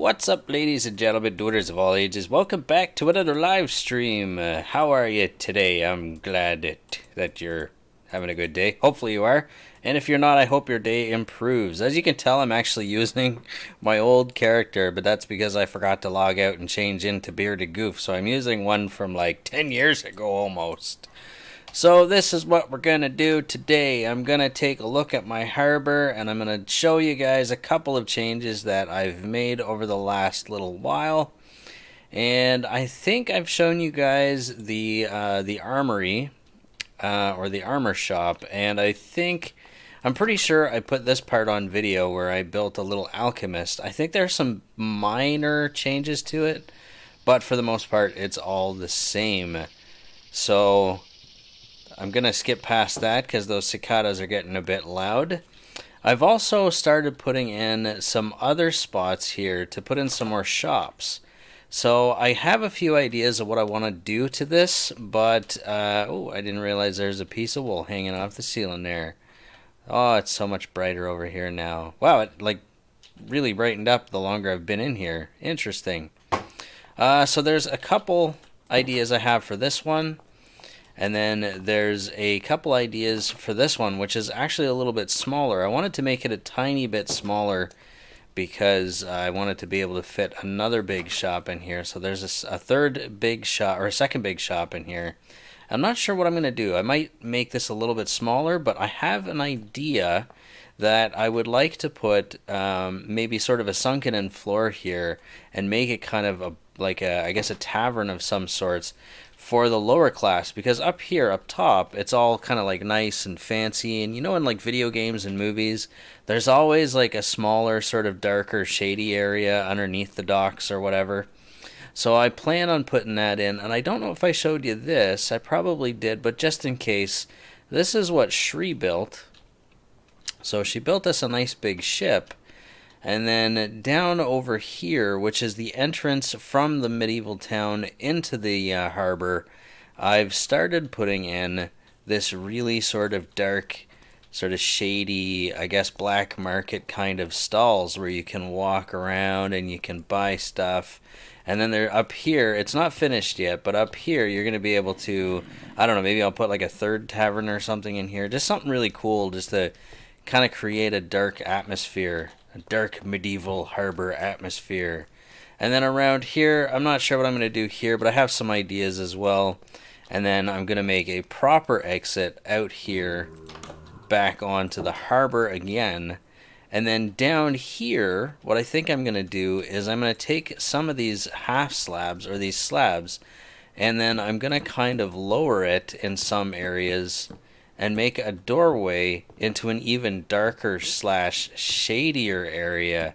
What's up, ladies and gentlemen, doers of all ages? Welcome back to another live stream. How are you today? I'm glad that you're having a good day. Hopefully you are. And if you're not, I hope your day improves. As you can tell, I'm actually using my old character, but that's because I forgot to log out and change into Bearded Goof. So I'm using one from like 10 years ago almost. So this is what we're going to do today. I'm going to take a look at my harbor, and I'm going to show you guys a couple of changes that I've made over the last little while. And I think I've shown you guys the armory, or the armor shop, and I'm pretty sure I put this part on video where I built a little alchemist. I think there's some minor changes to it, but for the most part it's all the same. So I'm going to skip past that because those cicadas are getting a bit loud. I've also started putting in some other spots here to put in some more shops. So I have a few ideas of what I want to do to this, but oh, I didn't realize there's a piece of wool hanging off the ceiling there. Oh, it's so much brighter over here now. Wow, it like really brightened up the longer I've been in here. Interesting. So there's a couple ideas I have for this one. And then there's a couple ideas for this one, which is actually a little bit smaller. I wanted to make it a tiny bit smaller because I wanted to be able to fit another big shop in here. So there's a third big shop, or a second big shop in here. I'm not sure what I'm going to do. I might make this a little bit smaller, but I have an idea that I would like to put maybe sort of a sunken-in floor here and make it kind of I guess a tavern of some sorts for the lower class, because up here, up top, it's all kind of like nice and fancy, and you know, in like video games and movies, there's always like a smaller, sort of darker, shady area underneath the docks or whatever. So I plan on putting that in, and I don't know if I showed you this. I probably did, but just in case, this is what Shrii built. So she built us a nice big ship. And then down over here, which is the entrance from the medieval town into the harbor, I've started putting in this really sort of dark, sort of shady, I guess black market kind of stalls where you can walk around and you can buy stuff. And then they're up here, it's not finished yet, but up here you're going to be able to, I don't know, maybe I'll put like a third tavern or something in here. Just something really cool just to kind of create a dark atmosphere. Dark medieval harbor atmosphere. And then around here, I'm not sure what I'm going to do here, but I have some ideas as well. And then I'm going to make a proper exit out here back onto the harbor again. And then down here, what I think I'm going to do is I'm going to take some of these half slabs, or these slabs, and then I'm going to kind of lower it in some areas and make a doorway into an even darker / shadier area.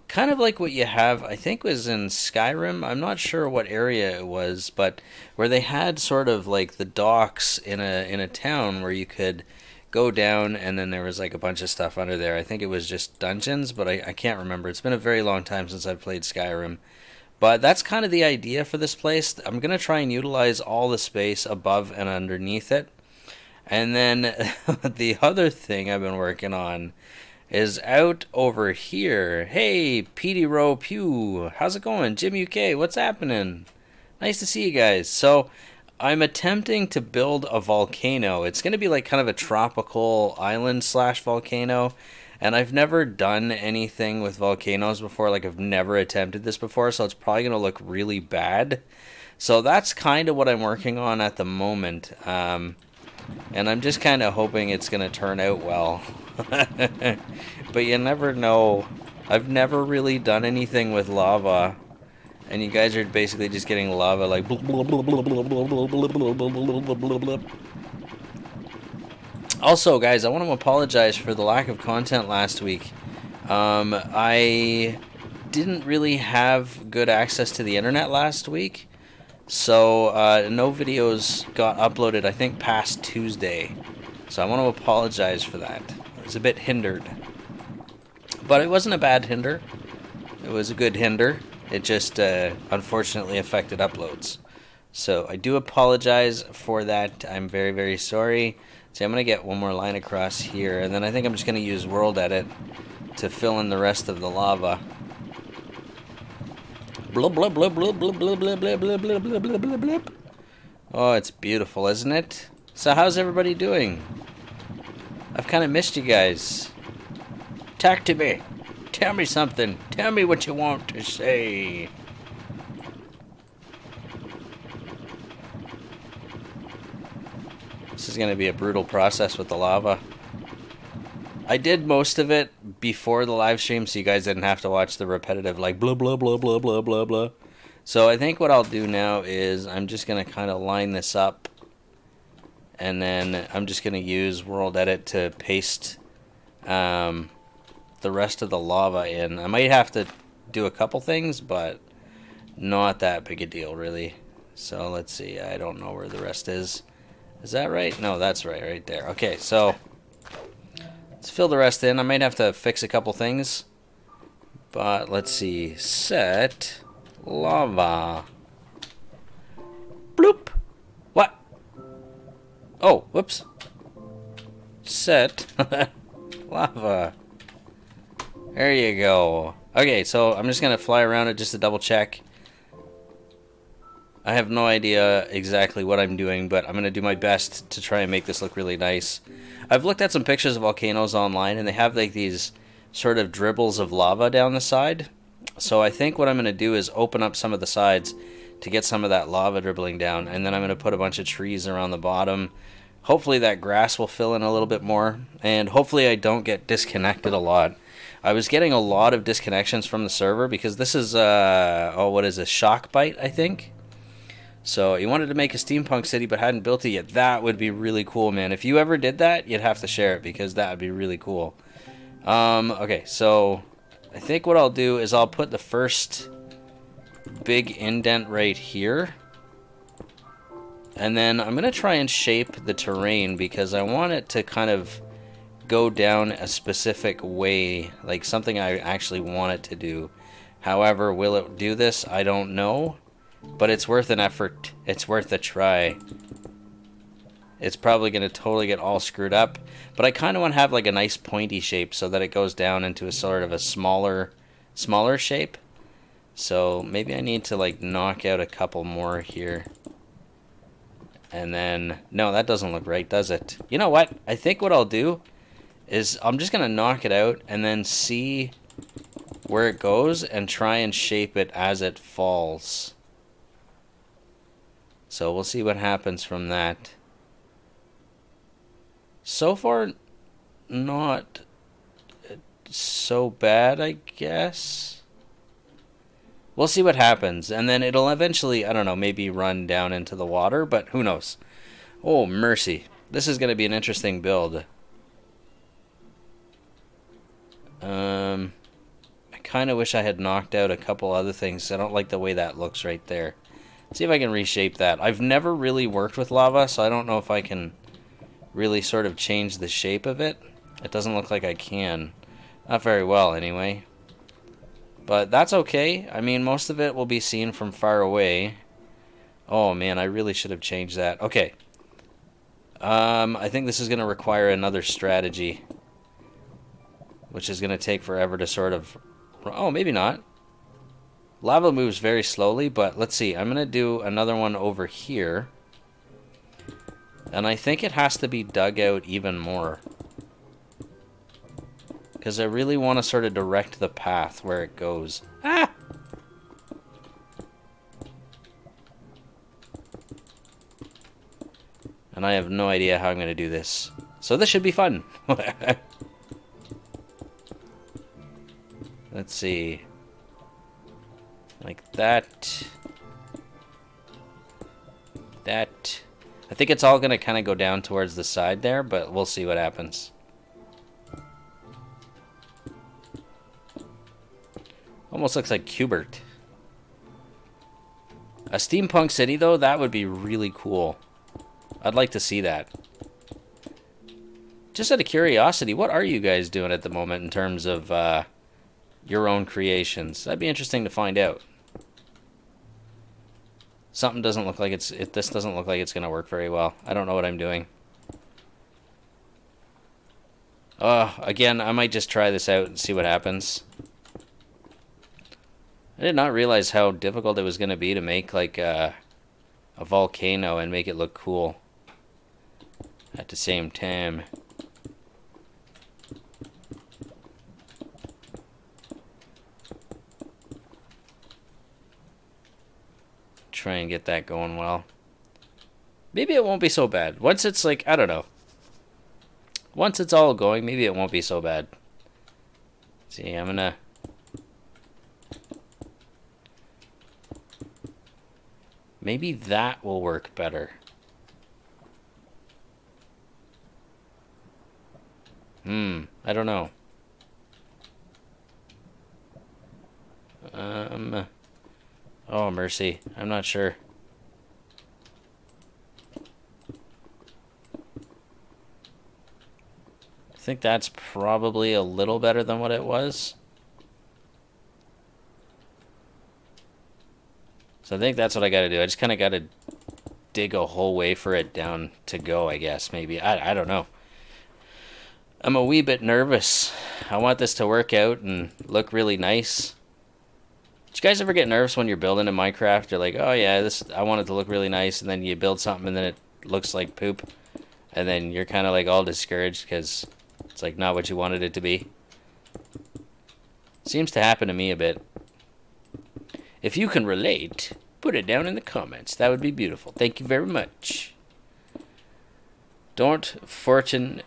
Kind of like what you have, I think was in Skyrim. I'm not sure what area it was, but where they had sort of like the docks in a town where you could go down, and then there was like a bunch of stuff under there. I think it was just dungeons, but I can't remember. It's been a very long time since I've played Skyrim. But that's kind of the idea for this place. I'm going to try and utilize all the space above and underneath it. And then the other thing I've been working on is out over here. Hey, Petey Row Pew, how's it going? Jim UK, what's happening? Nice to see you guys. So I'm attempting to build a volcano. It's going to be like kind of a tropical island / volcano. And I've never done anything with volcanoes before. Like, I've never attempted this before, so it's probably going to look really bad. So that's kind of what I'm working on at the moment. And I'm just kind of hoping it's going to turn out well. But you never know. I've never really done anything with lava. And you guys are basically just getting lava like... Also, guys, I want to apologize for the lack of content last week. I didn't really have good access to the internet last week. So, no videos got uploaded, I think, past Tuesday. So I want to apologize for that. I was a bit hindered. But it wasn't a bad hinder. It was a good hinder. It just, unfortunately affected uploads. So I do apologize for that. I'm very, very sorry. So I'm going to get one more line across here. And then I think I'm just going to use World Edit to fill in the rest of the lava. Blub, blub, blub, blub, blub, blub, blub, blub, blub, blub, blub, blub, blub, blub. Oh, it's beautiful, isn't it? So how's everybody doing? I've kind of missed you guys. Talk to me. Tell me something. Tell me what you want to say. This is going to be a brutal process with the lava. I did most of it before the live stream, so you guys didn't have to watch the repetitive, like, blah, blah, blah, blah, blah, blah, blah. So I think what I'll do now is I'm just going to kind of line this up. And then I'm just going to use World Edit to paste the rest of the lava in. I might have to do a couple things, but not that big a deal, really. So let's see. I don't know where the rest is. Is that right? No, that's right there. Okay, so let's fill the rest in. I might have to fix a couple things. But let's see. Set lava. Bloop. What? Oh, whoops. Set lava. There you go. Okay, so I'm just going to fly around it just to double check. I have no idea exactly what I'm doing, but I'm going to do my best to try and make this look really nice. I've looked at some pictures of volcanoes online, and they have like these sort of dribbles of lava down the side. So I think what I'm going to do is open up some of the sides to get some of that lava dribbling down, and then I'm going to put a bunch of trees around the bottom. Hopefully that grass will fill in a little bit more, and hopefully I don't get disconnected a lot. I was getting a lot of disconnections from the server because this is, what is a shock bite, I think? So you wanted to make a steampunk city but hadn't built it yet. That would be really cool, man. If you ever did that, you'd have to share it because that would be really cool. Okay, so I think what I'll do is I'll put the first big indent right here. And then I'm going to try and shape the terrain because I want it to kind of go down a specific way, like something I actually want it to do. However, will it do this? I don't know. But it's worth an effort. It's worth a try. It's probably going to totally get all screwed up. But I kind of want to have like a nice pointy shape so that it goes down into a sort of a smaller shape. So maybe I need to like knock out a couple more here. And then, no, that doesn't look right, does it? You know what? I think what I'll do is I'm just going to knock it out and then see where it goes and try and shape it as it falls. So we'll see what happens from that. So far, not so bad, I guess. We'll see what happens. And then it'll eventually, I don't know, maybe run down into the water, but who knows. Oh, mercy. This is going to be an interesting build. I kind of wish I had knocked out a couple other things. I don't like the way that looks right there. See if I can reshape that. I've never really worked with lava, so I don't know if I can really sort of change the shape of it. It doesn't look like I can. Not very well, anyway. But that's okay. I mean, most of it will be seen from far away. Oh, man, I really should have changed that. Okay. I think this is going to require another strategy, which is going to take forever to sort of... Oh, maybe not. Lava moves very slowly, but let's see. I'm going to do another one over here. And I think it has to be dug out even more. Because I really want to sort of direct the path where it goes. Ah! And I have no idea how I'm going to do this. So this should be fun. Let's see. Like that. That. I think it's all going to kind of go down towards the side there, but we'll see what happens. Almost looks like Cubert. A steampunk city, though, that would be really cool. I'd like to see that. Just out of curiosity, what are you guys doing at the moment in terms of your own creations? That'd be interesting to find out. Something doesn't look like this doesn't look like it's going to work very well. I don't know what I'm doing. Again, I might just try this out and see what happens. I did not realize how difficult it was going to be to make like a volcano and make it look cool at the same time. Try and get that going well. Maybe it won't be so bad. Once it's like, I don't know. Once it's all going, maybe it won't be so bad. See, I'm gonna... Maybe that will work better. I don't know. Oh, mercy. I'm not sure. I think that's probably a little better than what it was. So I think that's what I gotta do. I just kind of gotta dig a whole way for it down to go, I guess, maybe. I don't know. I'm a wee bit nervous. I want this to work out and look really nice. Did you guys ever get nervous when you're building in Minecraft? You're like, oh yeah, I want it to look really nice, and then you build something and then it looks like poop. And then you're kind of like all discouraged because it's like not what you wanted it to be. Seems to happen to me a bit. If you can relate, put it down in the comments. That would be beautiful. Thank you very much. Don't fortune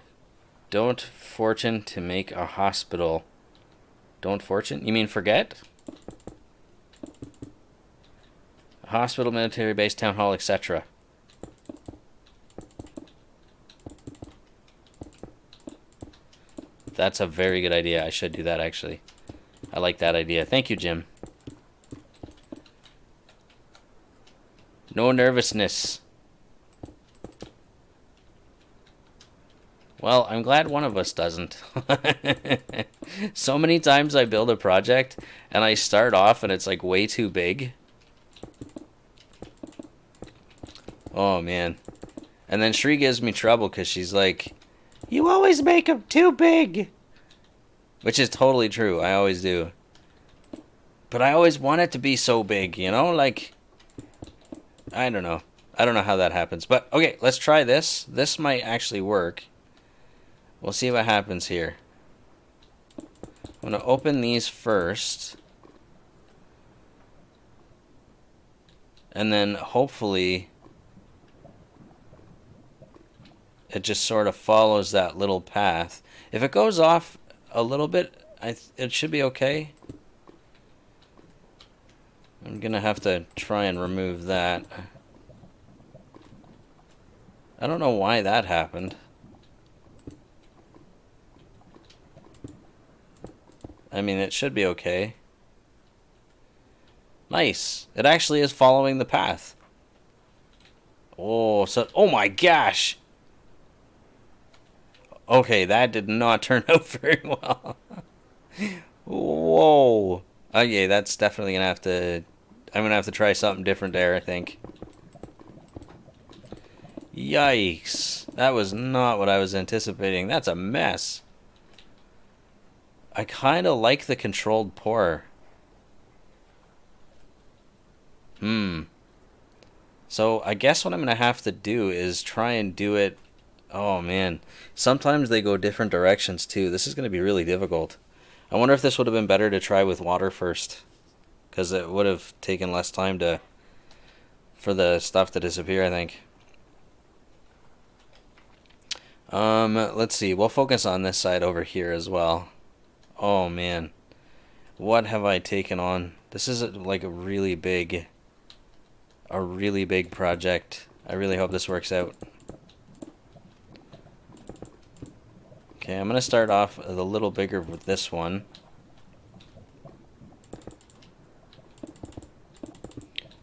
to make a hospital. Don't fortune? You mean forget? Hospital, military base, town hall, etc. That's a very good idea. I should do that, actually. I like that idea. Thank you, Jim. No nervousness. Well, I'm glad one of us doesn't. So many times I build a project and I start off and it's like way too big. Oh, man. And then Shrii gives me trouble because she's like, you always make them too big. Which is totally true. I always do. But I always want it to be so big, you know? Like, I don't know. I don't know how that happens. But, okay, let's try this. This might actually work. We'll see what happens here. I'm going to open these first. And then, hopefully, it just sort of follows that little path. If it goes off a little bit, it should be okay. I'm going to have to try and remove that. I don't know why that happened. I mean, it should be okay. Nice. It actually is following the path. Oh, so... Oh my gosh! Okay, that did not turn out very well. Whoa. Okay, that's definitely gonna have to... I'm gonna have to try something different there, I think. Yikes. That was not what I was anticipating. That's a mess. I kind of like the controlled pour. So I guess what I'm going to have to do is try and do it... Oh, man. Sometimes they go different directions, too. This is going to be really difficult. I wonder if this would have been better to try with water first. Because it would have taken less time for the stuff to disappear, I think. Let's see. We'll focus on this side over here as well. Oh, man. What have I taken on? This is like a really big project. I really hope this works out. Okay, I'm going to start off a little bigger with this one.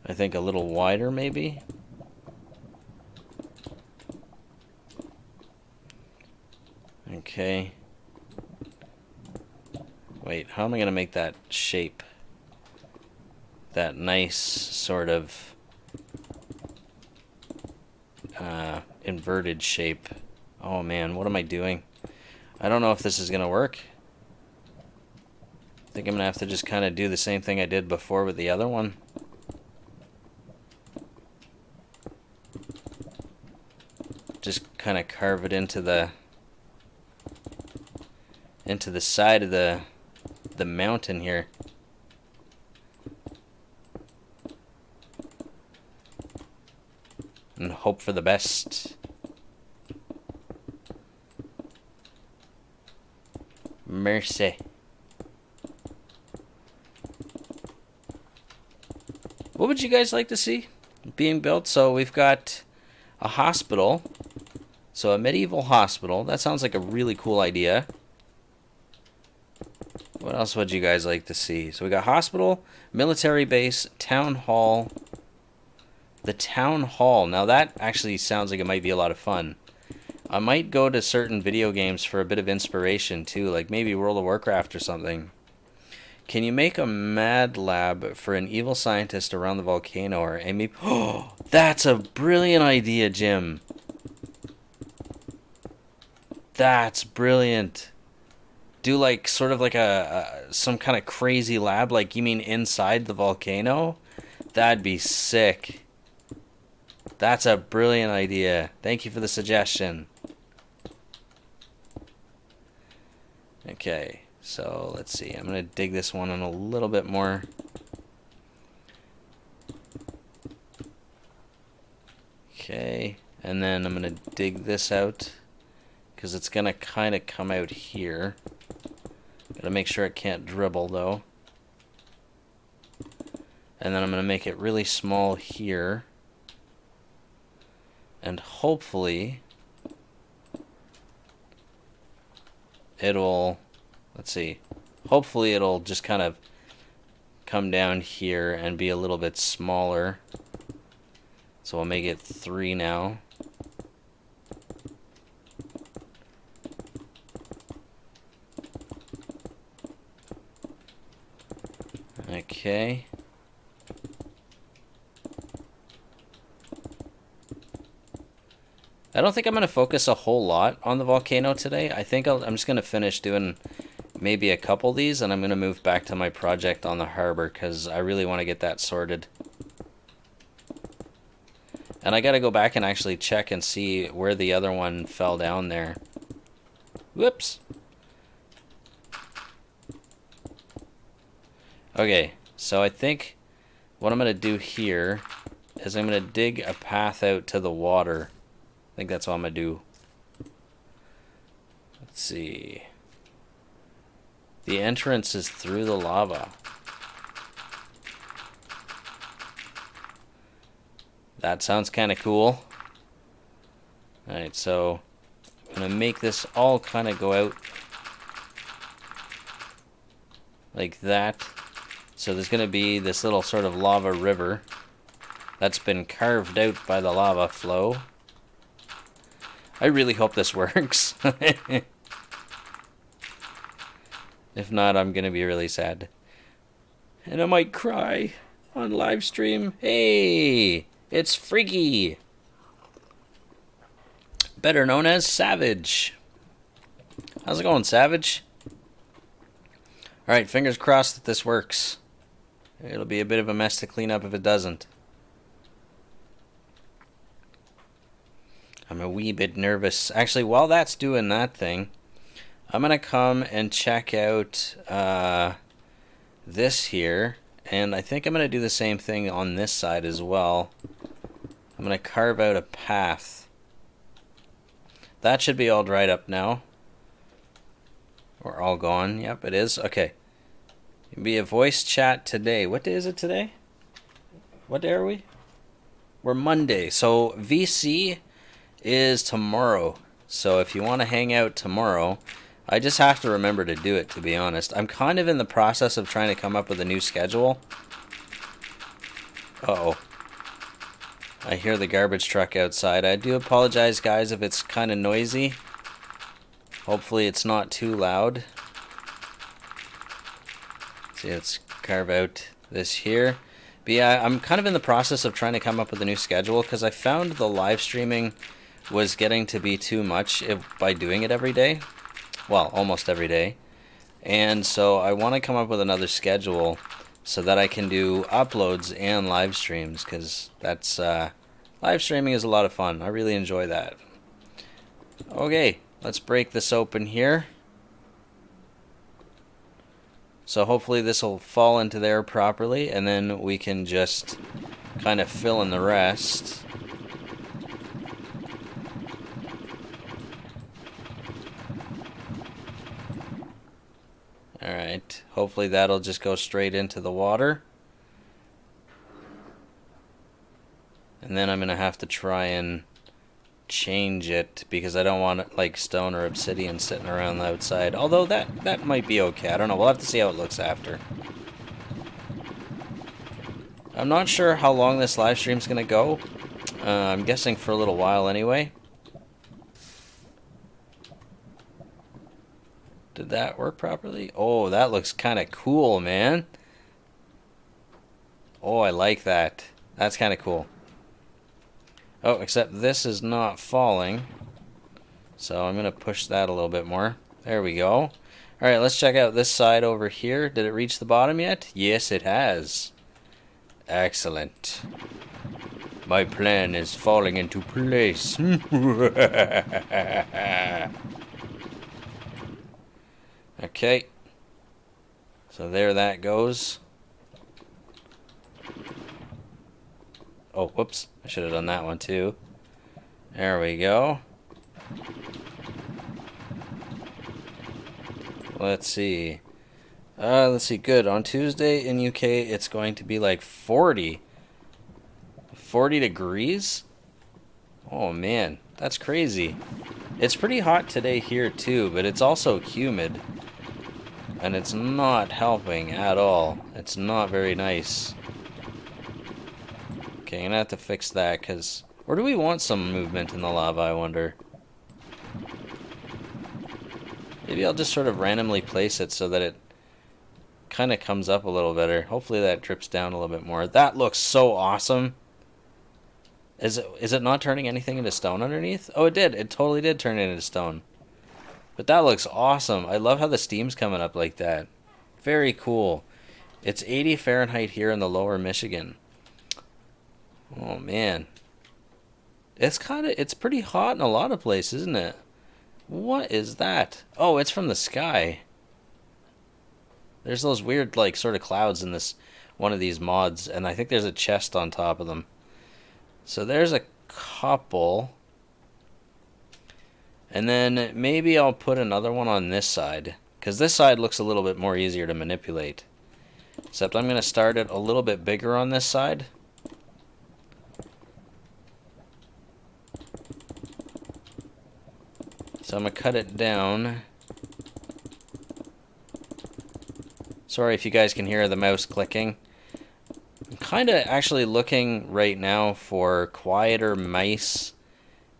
I think a little wider, maybe? Okay. Wait, how am I going to make that shape? That nice sort of inverted shape. Oh man, what am I doing? I don't know if this is going to work. think I'm gonna have to just kind of do the same thing I did before with the other one. Just kind of carve it into the side of the mountain here. And hope for the best. Mercy. What would you guys like to see being built? So we've got a hospital. So a medieval hospital. That sounds like a really cool idea. What else would you guys like to see? So we got hospital, military base, town hall. The town hall. Now that actually sounds like it might be a lot of fun. I might go to certain video games for a bit of inspiration too, like maybe World of Warcraft or something. Can you make a mad lab for an evil scientist around the volcano or maybe... Oh, that's a brilliant idea, Jim. That's brilliant. Do like sort of like some kind of crazy lab, like you mean inside the volcano? That'd be sick. That's a brilliant idea. Thank you for the suggestion. Okay, so let's see. I'm going to dig this one in a little bit more. Okay, and then I'm going to dig this out because it's going to kind of come out here. Gotta make sure it can't dribble though. And then I'm going to make it really small here. And hopefully it'll, let's see, hopefully it'll just kind of come down here and be a little bit smaller. So I'll make it 3 now. Okay. I don't think I'm going to focus a whole lot on the volcano today. I think I'm just going to finish doing maybe a couple of these, and I'm going to move back to my project on the harbor because I really want to get that sorted. And I got to go back and actually check and see where the other one fell down there. Whoops. Okay, so I think what I'm going to do here is I'm going to dig a path out to the water. I think that's what I'm going to do. Let's see. The entrance is through the lava. That sounds kind of cool. Alright, so I'm going to make this all kind of go out like that. So there's going to be this little sort of lava river that's been carved out by the lava flow. I really hope this works. If not, I'm going to be really sad. And I might cry on live stream. Hey, it's Freaky. Better known as Savage. How's it going, Savage? Alright, fingers crossed that this works. It'll be a bit of a mess to clean up if it doesn't. I'm a wee bit nervous. Actually, while that's doing that thing, I'm going to come and check out this here. And I think I'm going to do the same thing on this side as well. I'm going to carve out a path. That should be all dried up now. Or all gone. Yep, it is. Okay. It'll be a voice chat today. What day is it today? What day are we? We're Monday. So VC is tomorrow. So if you want to hang out tomorrow, I just have to remember to do it, to be honest. I'm kind of in the process of trying to come up with a new schedule. Uh-oh. I hear the garbage truck outside. I do apologize, guys, if it's kind of noisy. Hopefully it's not too loud. See, let's carve out this here. But yeah, I'm kind of in the process of trying to come up with a new schedule because I found the live streaming was getting to be too much by doing it every day. Well, almost every day. And so I want to come up with another schedule so that I can do uploads and live streams, because that's live streaming is a lot of fun. I really enjoy that. Okay, let's break this open here. So hopefully this will fall into there properly, and then we can just kind of fill in the rest. Alright, hopefully that'll just go straight into the water. And then I'm going to have to try and change it, because I don't want like stone or obsidian sitting around the outside. Although that might be okay. I don't know. We'll have to see how it looks after. I'm not sure how long this live stream's going to go. I'm guessing for a little while anyway. Did that work properly? Oh, that looks kind of cool, man. Oh, I like that. That's kind of cool. Oh, except this is not falling. So I'm going to push that a little bit more. There we go. Alright, let's check out this side over here. Did it reach the bottom yet? Yes, it has. Excellent. My plan is falling into place. Okay. So there that goes. Oh, whoops. I should have done that one too. There we go. Let's see. Good. On Tuesday in UK, it's going to be like 40 degrees? Oh, man. That's crazy. It's pretty hot today here, too, but it's also humid. And it's not helping at all. It's not very nice. Okay, I'm gonna have to fix that, because... Or do we want some movement in the lava, I wonder? Maybe I'll just sort of randomly place it so that it kind of comes up a little better. Hopefully that drips down a little bit more. That looks so awesome. Is it not turning anything into stone underneath? Oh, it did. It totally did turn it into stone. But that looks awesome. I love how the steam's coming up like that. Very cool. It's 80 Fahrenheit here in the lower Michigan. Oh, man. It's pretty hot in a lot of places, isn't it? What is that? Oh, it's from the sky. There's those weird, like, sort of clouds in this one of these mods, and I think there's a chest on top of them. So there's a couple. And then maybe I'll put another one on this side, because this side looks a little bit more easier to manipulate. Except I'm going to start it a little bit bigger on this side. So I'm going to cut it down. Sorry if you guys can hear the mouse clicking. I'm kind of actually looking right now for quieter mice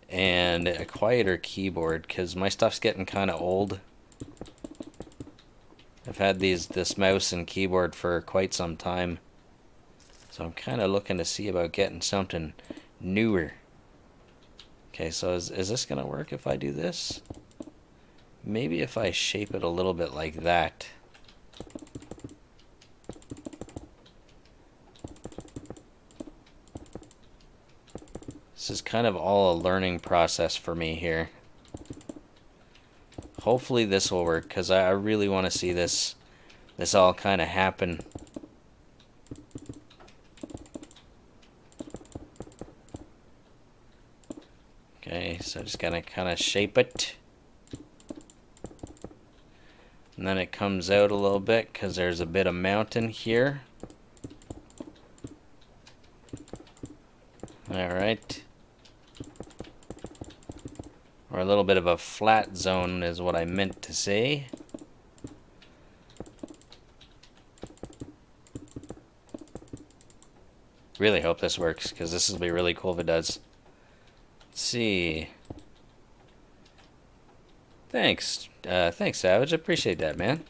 and a quieter keyboard, because my stuff's getting kind of old. I've had this mouse and keyboard for quite some time. So I'm kind of looking to see about getting something newer. Okay, so is this going to work if I do this? Maybe if I shape it a little bit like that. This is kind of all a learning process for me here. Hopefully this will work, because I really want to see this all kind of happen. Okay, so just gonna kind of shape it. And then it comes out a little bit, because there's a bit of mountain here. Alright. Or a little bit of a flat zone is what I meant to say. Really hope this works, because this will be really cool if it does. Let's see. Thanks. Thanks, Savage. I appreciate that, man.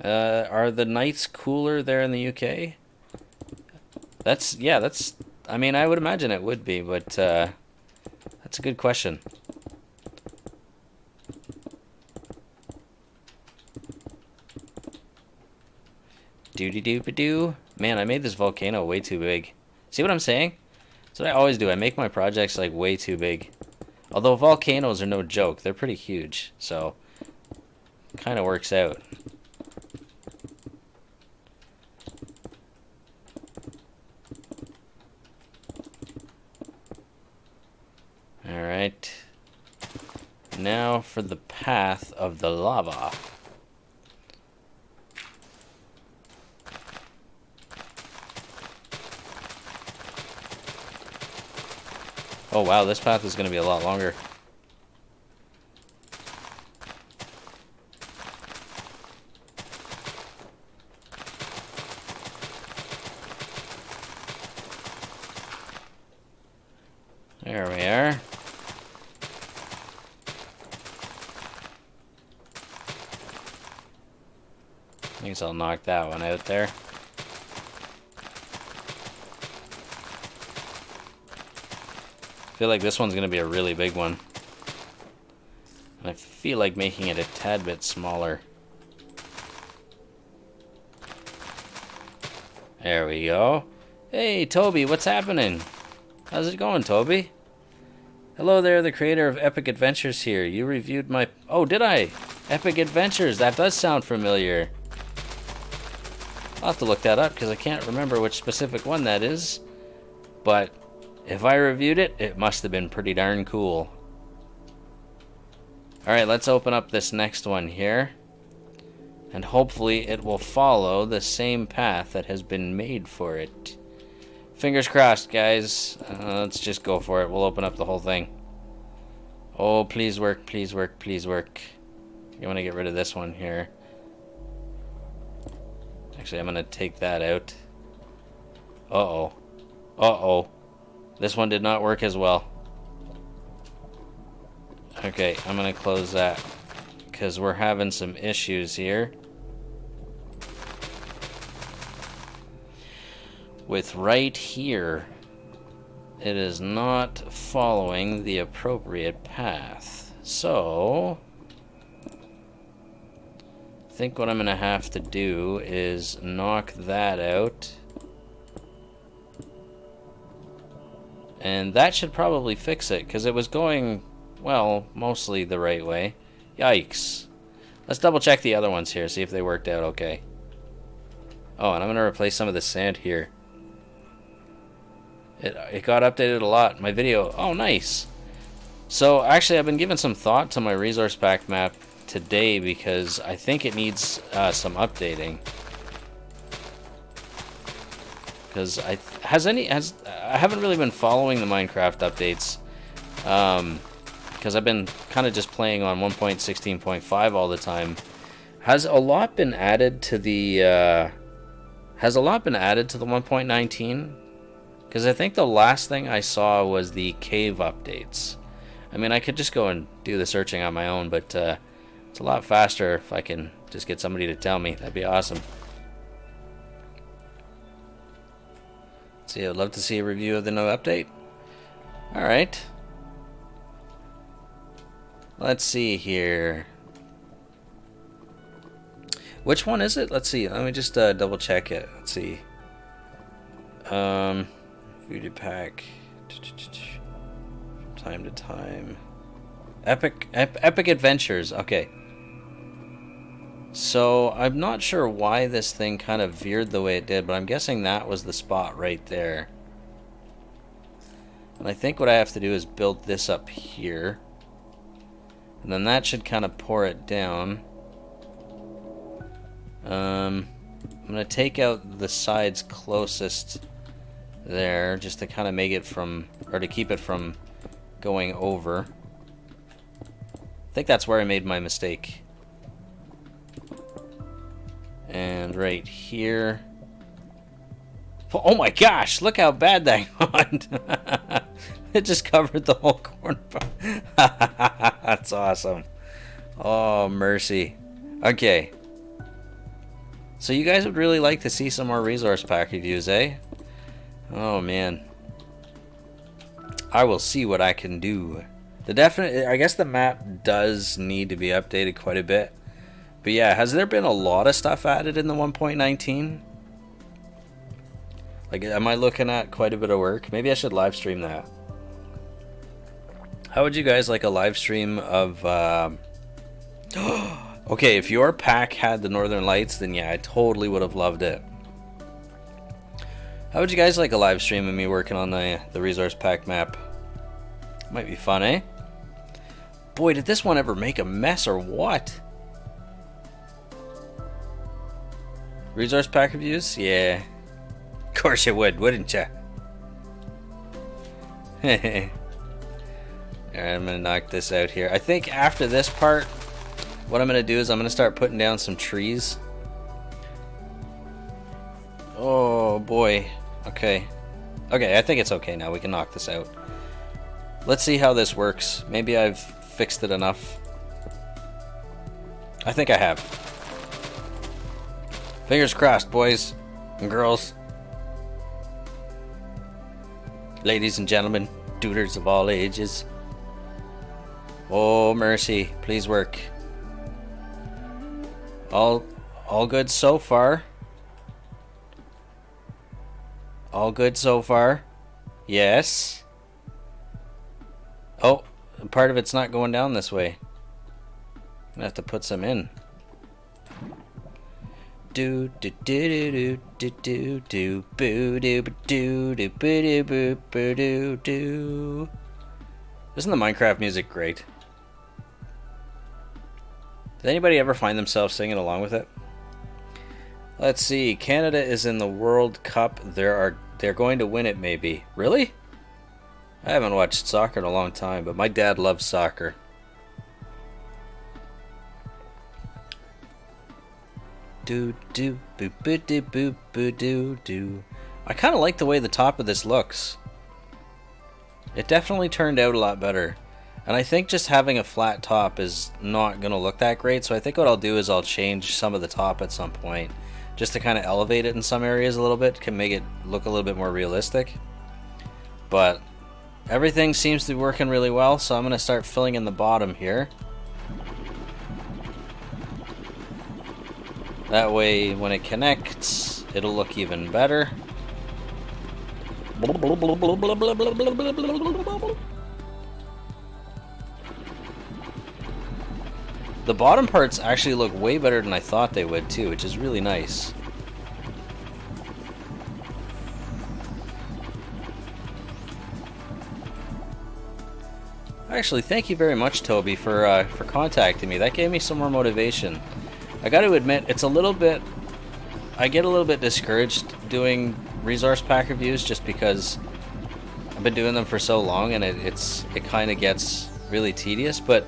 Are the nights cooler there in the UK? That's... I mean, I would imagine it would be, but that's a good question. Doo-doo-doo-ba-doo. Man, I made this volcano way too big. See what I'm saying? That's what I always do. I make my projects like way too big. Although volcanoes are no joke. They're pretty huge. So, kind of works out. Alright. Now for the path of the lava. Oh wow, this path is going to be a lot longer. There we are. I guess I'll knock that one out there. I feel like this one's going to be a really big one. I feel like making it a tad bit smaller. There we go. Hey, Toby, what's happening? How's it going, Toby? Hello there, the creator of Epic Adventures here. You reviewed my... Oh, did I? Epic Adventures, that does sound familiar. I'll have to look that up because I can't remember which specific one that is. But if I reviewed it, it must have been pretty darn cool. Alright, let's open up this next one here. And hopefully it will follow the same path that has been made for it. Fingers crossed, guys. Let's just go for it. We'll open up the whole thing. Oh, please work, please work, please work. I'm going to get rid of this one here. Actually, I'm going to take that out. Uh-oh. Uh-oh. This one did not work as well. Okay, I'm going to close that because we're having some issues here with right here. It is not following the appropriate path. So I think what I'm going to have to do is knock that out. And that should probably fix it because it was going, well, mostly the right way. Yikes. Let's double check the other ones here, see if they worked out okay. Oh, and I'm going to replace some of the sand here. It got updated a lot. My video, oh nice. So actually I've been giving some thought to my resource pack map today because I think it needs some updating. Because I haven't really been following the Minecraft updates. Because I've been kind of just playing on 1.16.5 all the time. Has a lot been added to the 1.19? Because I think the last thing I saw was the cave updates. I mean, I could just go and do the searching on my own, but it's a lot faster if I can just get somebody to tell me. That'd be awesome. See, I'd love to see a review of the new update. Alright. Let's see here. Which one is it? Let's see. Let me just double check it. Let's see. Foodie pack. From time to time. Epic Adventures. Okay. So I'm not sure why this thing kind of veered the way it did, but I'm guessing that was the spot right there. And I think what I have to do is build this up here. And then that should kind of pour it down. I'm going to take out the sides closest there just to kind of make it from, or to keep it from going over. I think that's where I made my mistake. And right here. Oh my gosh, look how bad that got. It just covered the whole corner. That's awesome. Oh, mercy. Okay. So you guys would really like to see some more resource pack reviews, eh? Oh, man. I will see what I can do. I guess the map does need to be updated quite a bit. But yeah, has there been a lot of stuff added in the 1.19? Like, am I looking at quite a bit of work? Maybe I should live stream that. How would you guys like a live stream of... Okay, if your pack had the Northern Lights, then yeah, I totally would have loved it. How would you guys like a live stream of me working on the resource pack map? Might be fun, eh? Boy, did this one ever make a mess or what? Resource pack reviews? Yeah. Of course you would, wouldn't you? Alright, I'm gonna knock this out here. I think after this part, what I'm gonna do is I'm gonna start putting down some trees. Oh boy. Okay. Okay, I think it's okay now. We can knock this out. Let's see how this works. Maybe I've fixed it enough. I think I have. Fingers crossed, boys and girls. Ladies and gentlemen, duders of all ages. Oh mercy, please work. All good so far. All good so far. Yes. Oh, part of it's not going down this way. I'm gonna have to put some in. Do do do do do do do boo do do do boo boo boo do do. Isn't the Minecraft music great? Did anybody ever find themselves singing along with it? Let's see. Canada is in the World Cup. They're going to win it, maybe. Really? I haven't watched soccer in a long time, but my dad loves soccer. Do do boo boo do boo boo do do. I kind of like the way the top of this looks. It definitely turned out a lot better. And I think just having a flat top is not going to look that great, so I think what I'll do is I'll change some of the top at some point, just to kind of elevate it in some areas a little bit, can make it look a little bit more realistic. But everything seems to be working really well, so I'm going to start filling in the bottom here. That way, when it connects, it'll look even better. The bottom parts actually look way better than I thought they would too, which is really nice. Actually, thank you very much, Toby, for contacting me. That gave me some more motivation. I got to admit, it's a little bit... I get a little bit discouraged doing resource pack reviews just because I've been doing them for so long and it kind of gets really tedious, but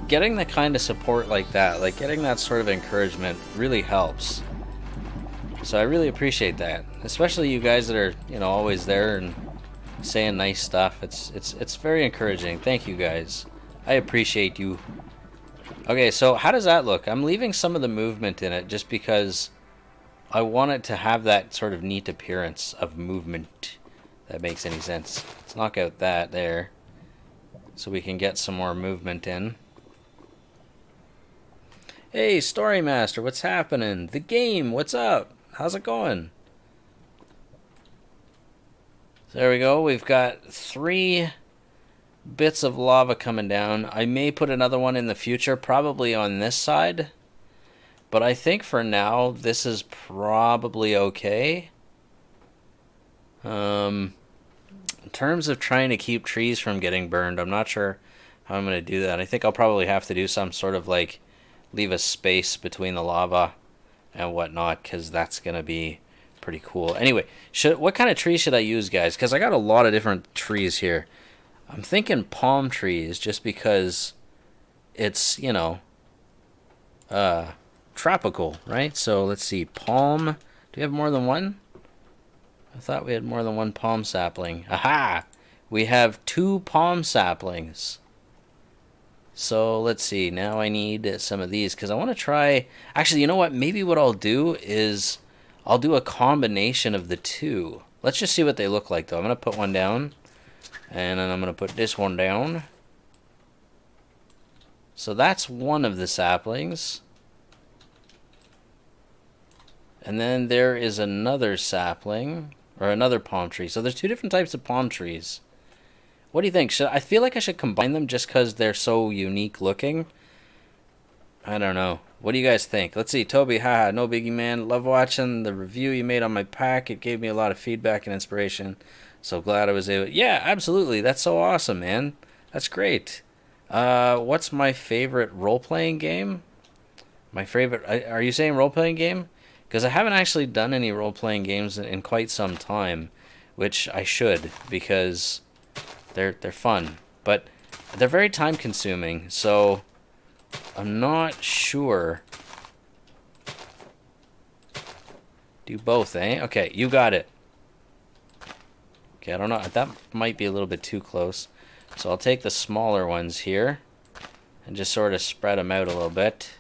getting the kind of support like that, like getting that sort of encouragement really helps. So I really appreciate that, especially you guys that are, you know, always there and saying nice stuff. It's very encouraging. Thank you guys. I appreciate you. Okay, so how does that look? I'm leaving some of the movement in it just because I want it to have that sort of neat appearance of movement. If that makes any sense. Let's knock out that there so we can get some more movement in. Hey, Story Master, what's happening? The game, what's up? How's it going? There we go. We've got 3 bits of lava coming down. I may put another one in the future, probably on this side. But I think for now, this is probably okay. In terms of trying to keep trees from getting burned, I'm not sure how I'm going to do that. I think I'll probably have to do some sort of like leave a space between the lava and whatnot, because that's going to be pretty cool. Anyway, what kind of tree should I use, guys? Because I got a lot of different trees here. I'm thinking palm trees just because it's, you know, tropical, right? So let's see, palm. Do we have more than one? I thought we had more than one palm sapling. Aha! We have 2 palm saplings. So let's see, now I need some of these because I want to try... Actually, you know what? Maybe what I'll do is I'll do a combination of the 2. Let's just see what they look like, though. I'm going to put one down. And then I'm going to put this one down. So that's one of the saplings. And then there is another sapling. Or another palm tree. So there's two different types of palm trees. What do you think? I feel like I should combine them just because they're so unique looking. I don't know. What do you guys think? Let's see. Toby, haha, no biggie, man. Love watching the review you made on my pack. It gave me a lot of feedback and inspiration. So glad I was able... Yeah, absolutely. That's so awesome, man. That's great. What's my favorite role-playing game? My favorite... Are you saying role-playing game? Because I haven't actually done any role-playing games in quite some time, which I should, because they're fun. But they're very time-consuming, so I'm not sure. Do both, eh? Okay, you got it. Okay, I don't know. That might be a little bit too close. So I'll take the smaller ones here and just sort of spread them out a little bit.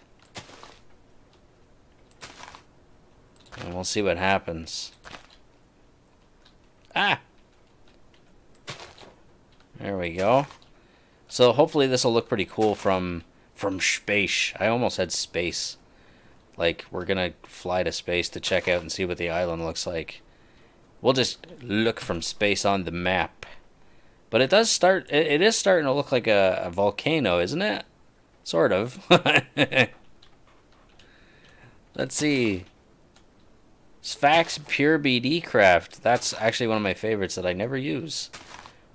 And we'll see what happens. Ah! There we go. So hopefully this will look pretty cool from space. I almost had space. Like, we're gonna fly to space to check out and see what the island looks like. We'll just look from space on the map. But it does start... It is starting to look like a volcano, isn't it? Sort of. Let's see. Sphax Pure BD Craft. That's actually one of my favorites that I never use.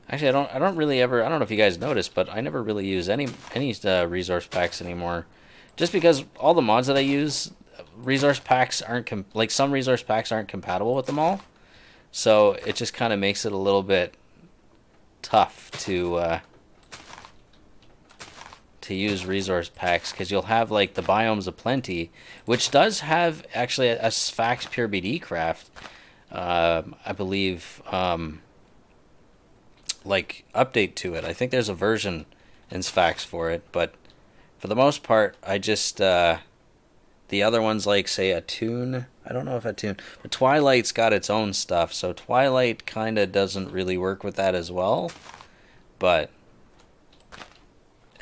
Actually, I don't really ever... I don't know if you guys noticed, but I never really use any resource packs anymore. Just because all the mods that I use, resource packs aren't... like, some resource packs aren't compatible with them all. So it just kind of makes it a little bit tough to use resource packs, because you'll have like the Biomes of Plenty, which does have actually a Sphax Pure BD Craft, I believe, like update to it. I think there's a version in Sphax for it, but for the most part, I just the other ones, like say Attune. I don't know if Attune, but Twilight's got its own stuff, so Twilight kind of doesn't really work with that as well. But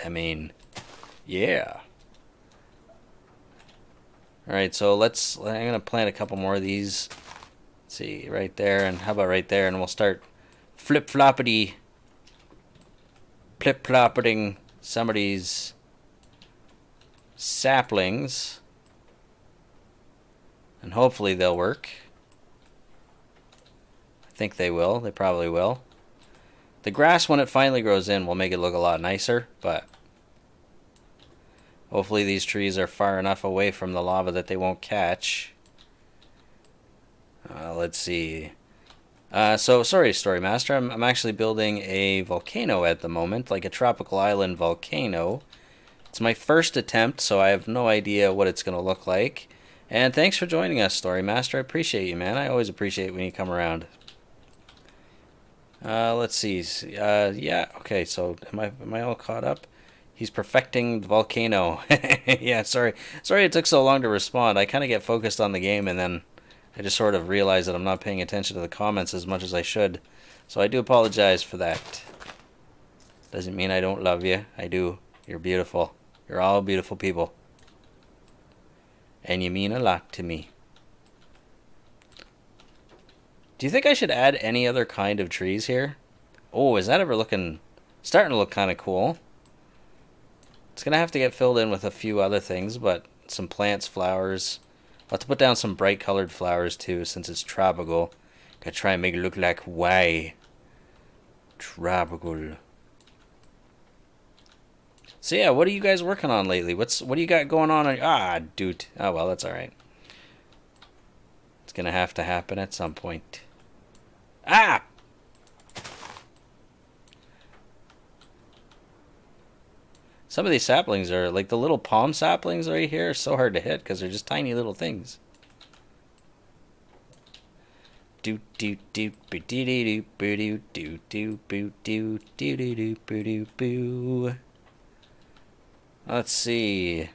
I mean, yeah. All right, so I'm gonna plant a couple more of these. Let's see, right there, and how about right there, and we'll start flip-floppeting some of these saplings, and hopefully they'll work. I think they will. They probably will. The grass, when it finally grows in, will make it look a lot nicer, but hopefully these trees are far enough away from the lava that they won't catch. Let's see. So, sorry, Story Master. I'm actually building a volcano at the moment, like a tropical island volcano. It's my first attempt, so I have no idea what it's going to look like. And thanks for joining us, Story Master. I appreciate you, man. I always appreciate when you come around. Let's see. Yeah, okay, so am I all caught up? He's perfecting the volcano. Yeah, sorry it took so long to respond. I kind of get focused on the game, and then I just sort of realize that I'm not paying attention to the comments as much as I should. So I do apologize for that. Doesn't mean I don't love you. I do. You're beautiful. You're all beautiful people. And you mean a lot to me. Do you think I should add any other kind of trees here? Oh, is that ever starting to look kind of cool? It's going to have to get filled in with a few other things, but some plants, flowers. I'll have to put down some bright colored flowers too, since it's tropical. Gotta try and make it look like Hawaii. Tropical. So yeah, what are you guys working on lately? What do you got going on? Doot. Oh well, that's alright. It's gonna have to happen at some point. Ah! Some of these saplings are, like the little palm saplings right here, are so hard to hit because they're just tiny little things. Do do do do do do do do do do do do do do do. Let's see.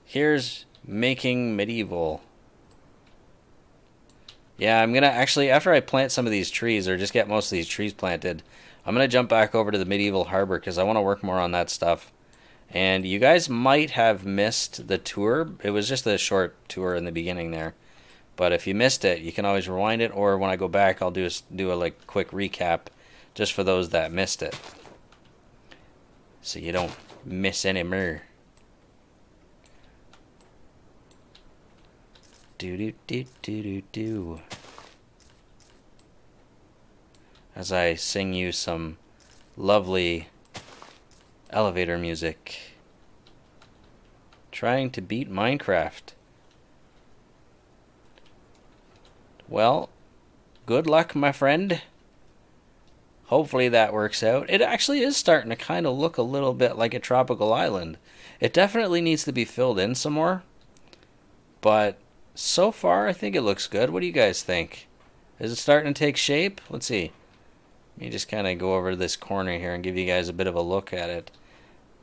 Here's making medieval. Yeah, I'm gonna actually, after I plant some of these trees, or just get most of these trees planted, I'm gonna jump back over to the medieval harbor because I want to work more on that stuff. And you guys might have missed the tour. It was just a short tour in the beginning there. But if you missed it, you can always rewind it, or when I go back, I'll do a like quick recap just for those that missed it, so you don't miss any more. Do do do do do do. As I sing you some lovely elevator music. Trying to beat Minecraft. Well, good luck, my friend. Hopefully that works out. It actually is starting to kind of look a little bit like a tropical island. It definitely needs to be filled in some more. But so far, I think it looks good. What do you guys think? Is it starting to take shape? Let's see. Let me just kind of go over to this corner here and give you guys a bit of a look at it.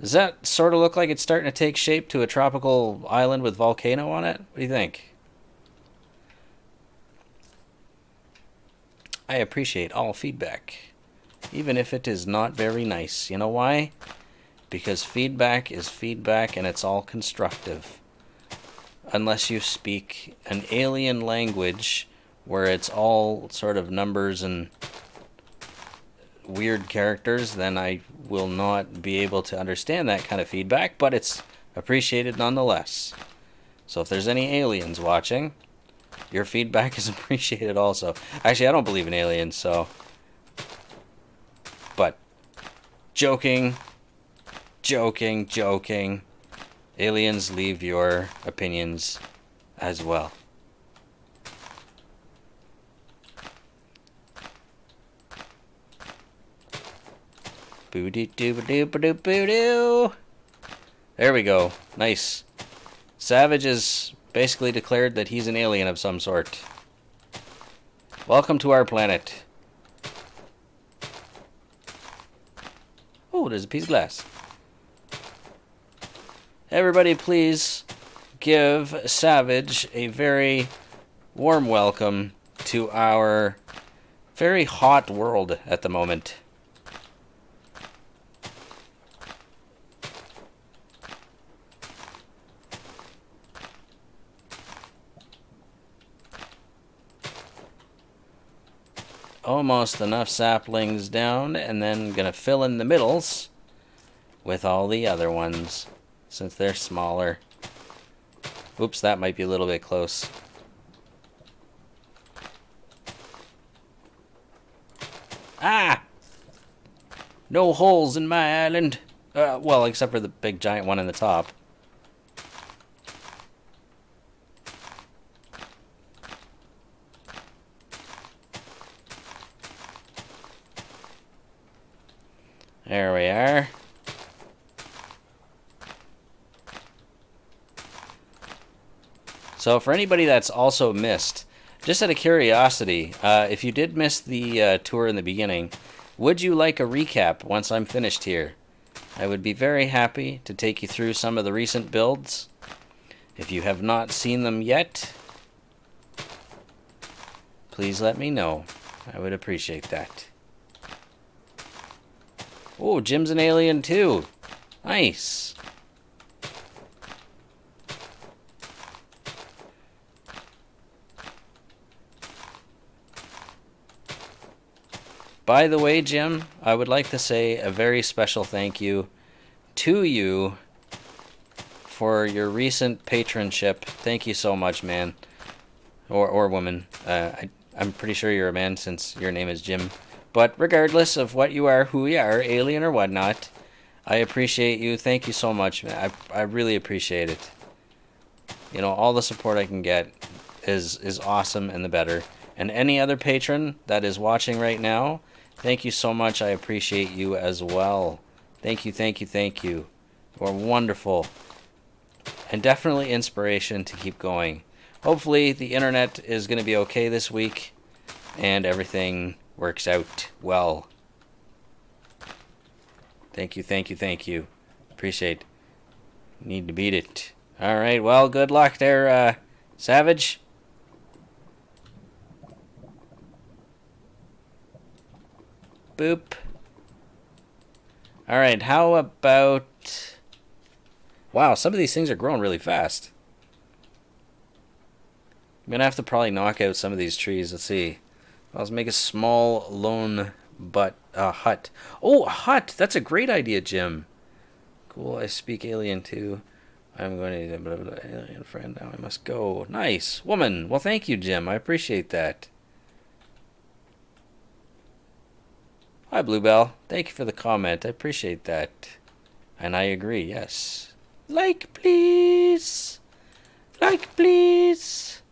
Does that sort of look like it's starting to take shape to a tropical island with Volcano on it? What do you think? I appreciate all feedback, even if it is not very nice. You know why? Because feedback is feedback and it's all constructive. Unless you speak an alien language where it's all sort of numbers and weird characters, then I will not be able to understand that kind of feedback, but it's appreciated nonetheless. So if there's any aliens watching, your feedback is appreciated also. Actually, I don't believe in aliens, so... But, joking. Aliens, leave your opinions as well. Boo-doo-doo-doo-doo-doo-doo. There we go. Nice. Savage has basically declared that he's an alien of some sort. Welcome to our planet. Oh, there's a piece of glass. Everybody please give Savage a very warm welcome to our very hot world at the moment. Almost enough saplings down, and then gonna fill in the middles with all the other ones since they're smaller. Oops, that might be a little bit close. Ah! No holes in my island. Well, except for the big giant one in the top. There we are. So for anybody that's also missed, just out of curiosity, if you did miss the tour in the beginning, would you like a recap once I'm finished here? I would be very happy to take you through some of the recent builds. If you have not seen them yet, please let me know. I would appreciate that. Oh, Jim's an alien too. Nice. By the way, Jim, I would like to say a very special thank you to you for your recent patronship. Thank you so much, man. Or woman. I'm pretty sure you're a man since your name is Jim. But regardless of what you are, who you are, alien or whatnot, I appreciate you. Thank you so much, man. I really appreciate it. You know, all the support I can get is awesome and the better. And any other patron that is watching right now, thank you so much. I appreciate you as well. Thank you, thank you, thank you. You are wonderful. And definitely inspiration to keep going. Hopefully the internet is going to be okay this week and everything works out well. Thank you, thank you, thank you. Appreciate. Need to beat it. Alright, well, good luck there, Savage. Boop. Alright, how about... Wow, some of these things are growing really fast. I'm gonna have to probably knock out some of these trees. Let's see. Let's make a small lone hut. Oh, a hut! That's a great idea, Jim. Cool. I speak alien too. I'm going to blah, blah, blah, alien friend. Now I must go. Nice woman. Well, thank you, Jim. I appreciate that. Hi, Bluebell. Thank you for the comment. I appreciate that. And I agree. Yes. Like, please. Like, please.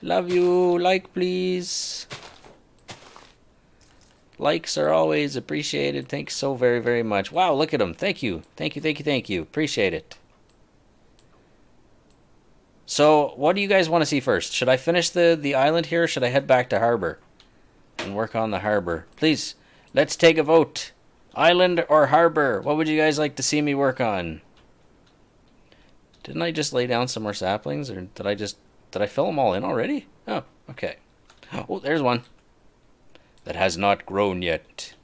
Love you. Like, please. Likes are always appreciated. Thanks so very, very much. Wow, look at them. Thank you. Thank you, thank you, thank you. Appreciate it. So, what do you guys want to see first? Should I finish the island here, or should I head back to harbor and work on the harbor? Please, let's take a vote. Island or harbor? What would you guys like to see me work on? Didn't I just lay down some more saplings, or did I fill them all in already? Oh, okay. Oh, there's one that has not grown yet.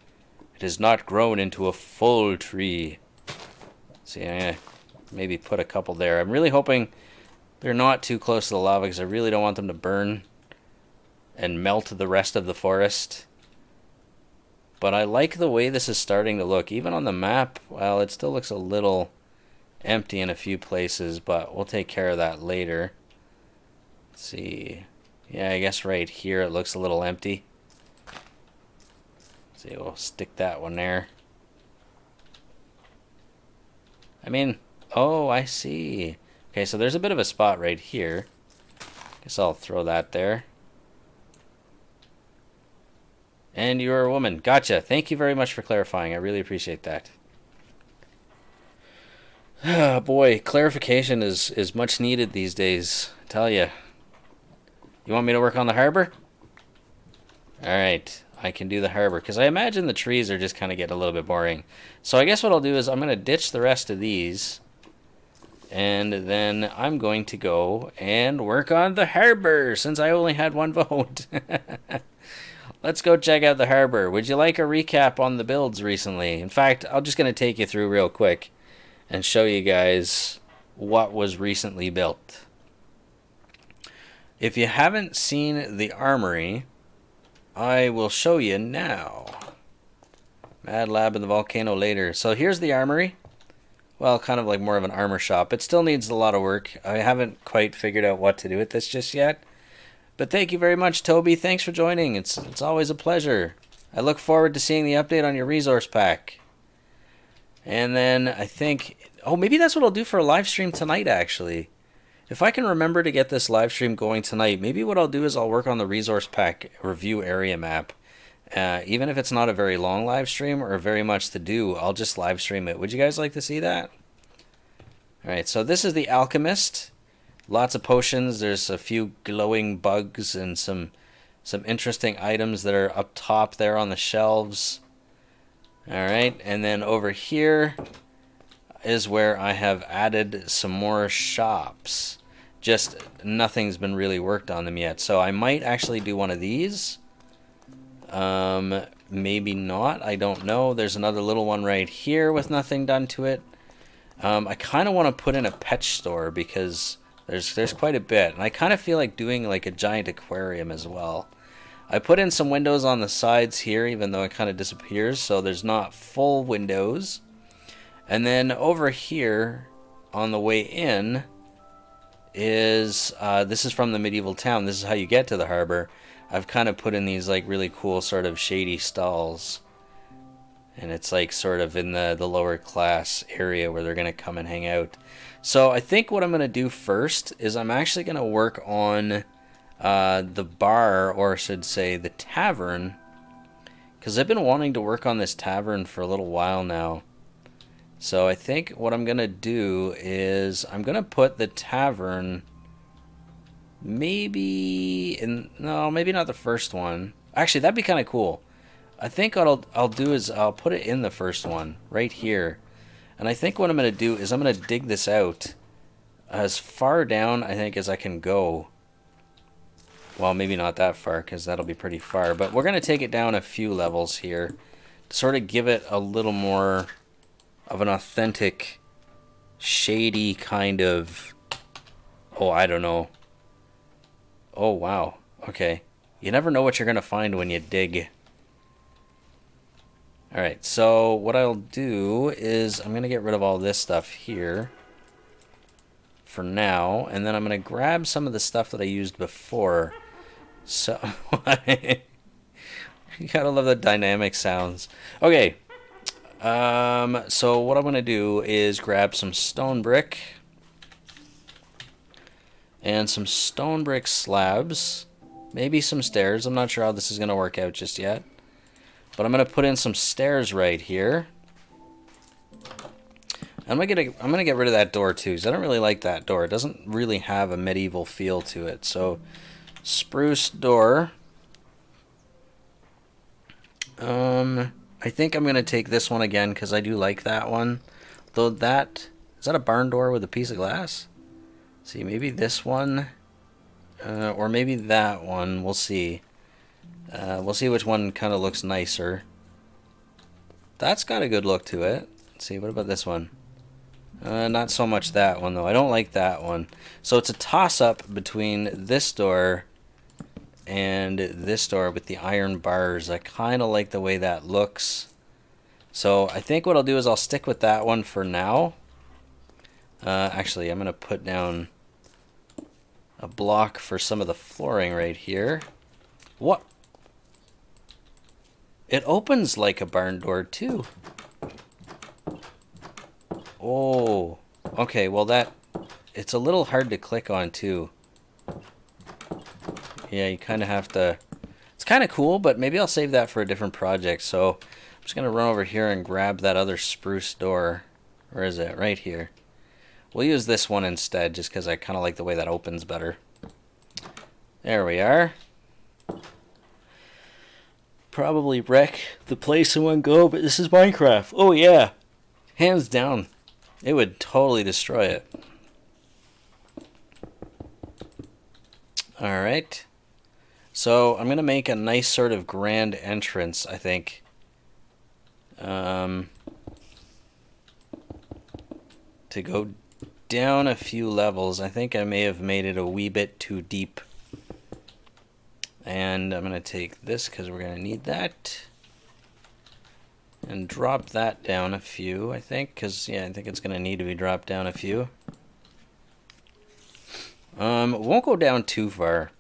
It has not grown into a full tree. See, I'm gonna maybe put a couple there. I'm really hoping they're not too close to the lava, because I really don't want them to burn and melt the rest of the forest. But I like the way this is starting to look. Even on the map, well, it still looks a little empty in a few places, but we'll take care of that later. Let's see. Yeah, I guess right here it looks a little empty. Let's see, we'll stick that one there. I mean, oh, I see. Okay, so there's a bit of a spot right here. Guess I'll throw that there. And you're a woman. Gotcha. Thank you very much for clarifying. I really appreciate that. Oh, boy, clarification is much needed these days. I tell you. You want me to work on the harbor? Alright, I can do the harbor. Because I imagine the trees are just kind of getting a little bit boring. So I guess what I'll do is I'm going to ditch the rest of these. And then I'm going to go and work on the harbor, since I only had one vote. Let's go check out the harbor. Would you like a recap on the builds recently? In fact, I'm just going to take you through real quick and show you guys what was recently built. If you haven't seen the armory, I will show you now. Mad Lab and the Volcano later. So here's the armory. Well, kind of like more of an armor shop. It still needs a lot of work. I haven't quite figured out what to do with this just yet. But thank you very much, Toby. Thanks for joining. It's always a pleasure. I look forward to seeing the update on your resource pack. And then I think... Oh, maybe that's what I'll do for a live stream tonight, actually. If I can remember to get this live stream going tonight, maybe what I'll do is I'll work on the resource pack review area map. Even if it's not a very long live stream or very much to do, I'll just live stream it. Would you guys like to see that? Alright, so this is the Alchemist. Lots of potions. There's a few glowing bugs and some interesting items that are up top there on the shelves. Alright, and then over here is where I have added some more shops. Just nothing's been really worked on them yet. So I might actually do one of these. Maybe not. I don't know. There's another little one right here with nothing done to it. I kind of want to put in a pet store because there's quite a bit. And I kind of feel like doing like a giant aquarium as well. I put in some windows on the sides here, even though it kind of disappears. So there's not full windows. And then over here on the way in is, this is from the medieval town. This is how you get to the harbor. I've kind of put in these like really cool sort of shady stalls. And it's like sort of in the lower class area where they're going to come and hang out. So I think what I'm going to do first is I'm actually going to work on the bar, or I should say the tavern. Because I've been wanting to work on this tavern for a little while now. So I think what I'm going to do is I'm going to put the tavern maybe in... No, maybe not the first one. Actually, that'd be kind of cool. I think what I'll do is I'll put it in the first one right here. And I think what I'm going to do is I'm going to dig this out as far down, I think, as I can go. Well, maybe not that far because that'll be pretty far. But we're going to take it down a few levels here to sort of give it a little more of an authentic, shady kind of, oh, I don't know, Oh, wow. Okay. You never know what you're going to find when you dig. Alright, so what I'll do is I'm going to get rid of all this stuff here for now, and then I'm going to grab some of the stuff that I used before. So, you gotta love the dynamic sounds. Okay, so what I'm going to do is grab some stone brick and some stone brick slabs, maybe some stairs. I'm not sure how this is going to work out just yet. But I'm going to put in some stairs right here. I'm gonna get rid of that door too, because I don't really like that door. It doesn't really have a medieval feel to it. So, spruce door. I think I'm going to take this one again, because I do like that one. Though that... Is that a barn door with a piece of glass? See, maybe this one. Or maybe that one. We'll see. We'll see which one kind of looks nicer. That's got a good look to it. Let's see, what about this one? Not so much that one, though. I don't like that one. So it's a toss-up between this door and this door with the iron bars. I kind of like the way that looks. So I think what I'll do is I'll stick with that one for now. Actually, I'm going to put down a block for some of the flooring right here. What? It opens like a barn door too. Oh, okay, well it's a little hard to click on too. Yeah, you kind of have to, it's kind of cool, but maybe I'll save that for a different project. So I'm just going to run over here and grab that other spruce door. Where is it? Right here. We'll use this one instead, just because I kind of like the way that opens better. There we are. Probably wreck the place in one go, but this is Minecraft. Oh yeah, hands down, it would totally destroy it. Alright, so I'm gonna make a nice sort of grand entrance, I think. To go down a few levels. I think I may have made it a wee bit too deep. And I'm going to take this because we're going to need that. And drop that down a few, I think. Because, yeah, I think it's going to need to be dropped down a few. It won't go down too far.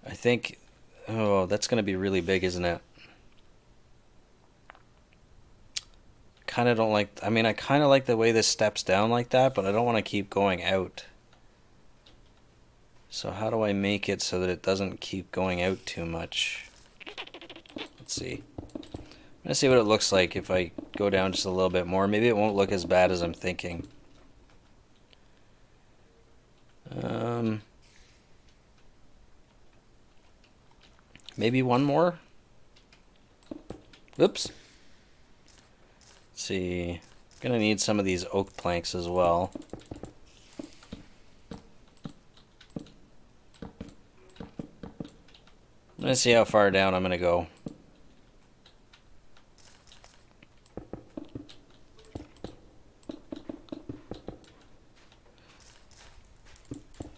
I think... Oh, that's going to be really big, isn't it? Kind of don't like... I mean, I kind of like the way this steps down like that, but I don't want to keep going out. So how do I make it so that it doesn't keep going out too much? Let's see. I'm going to see what it looks like if I go down just a little bit more. Maybe it won't look as bad as I'm thinking. Maybe one more? Oops. Let's see. I'm going to need some of these oak planks as well. I'm going to see how far down I'm going to go.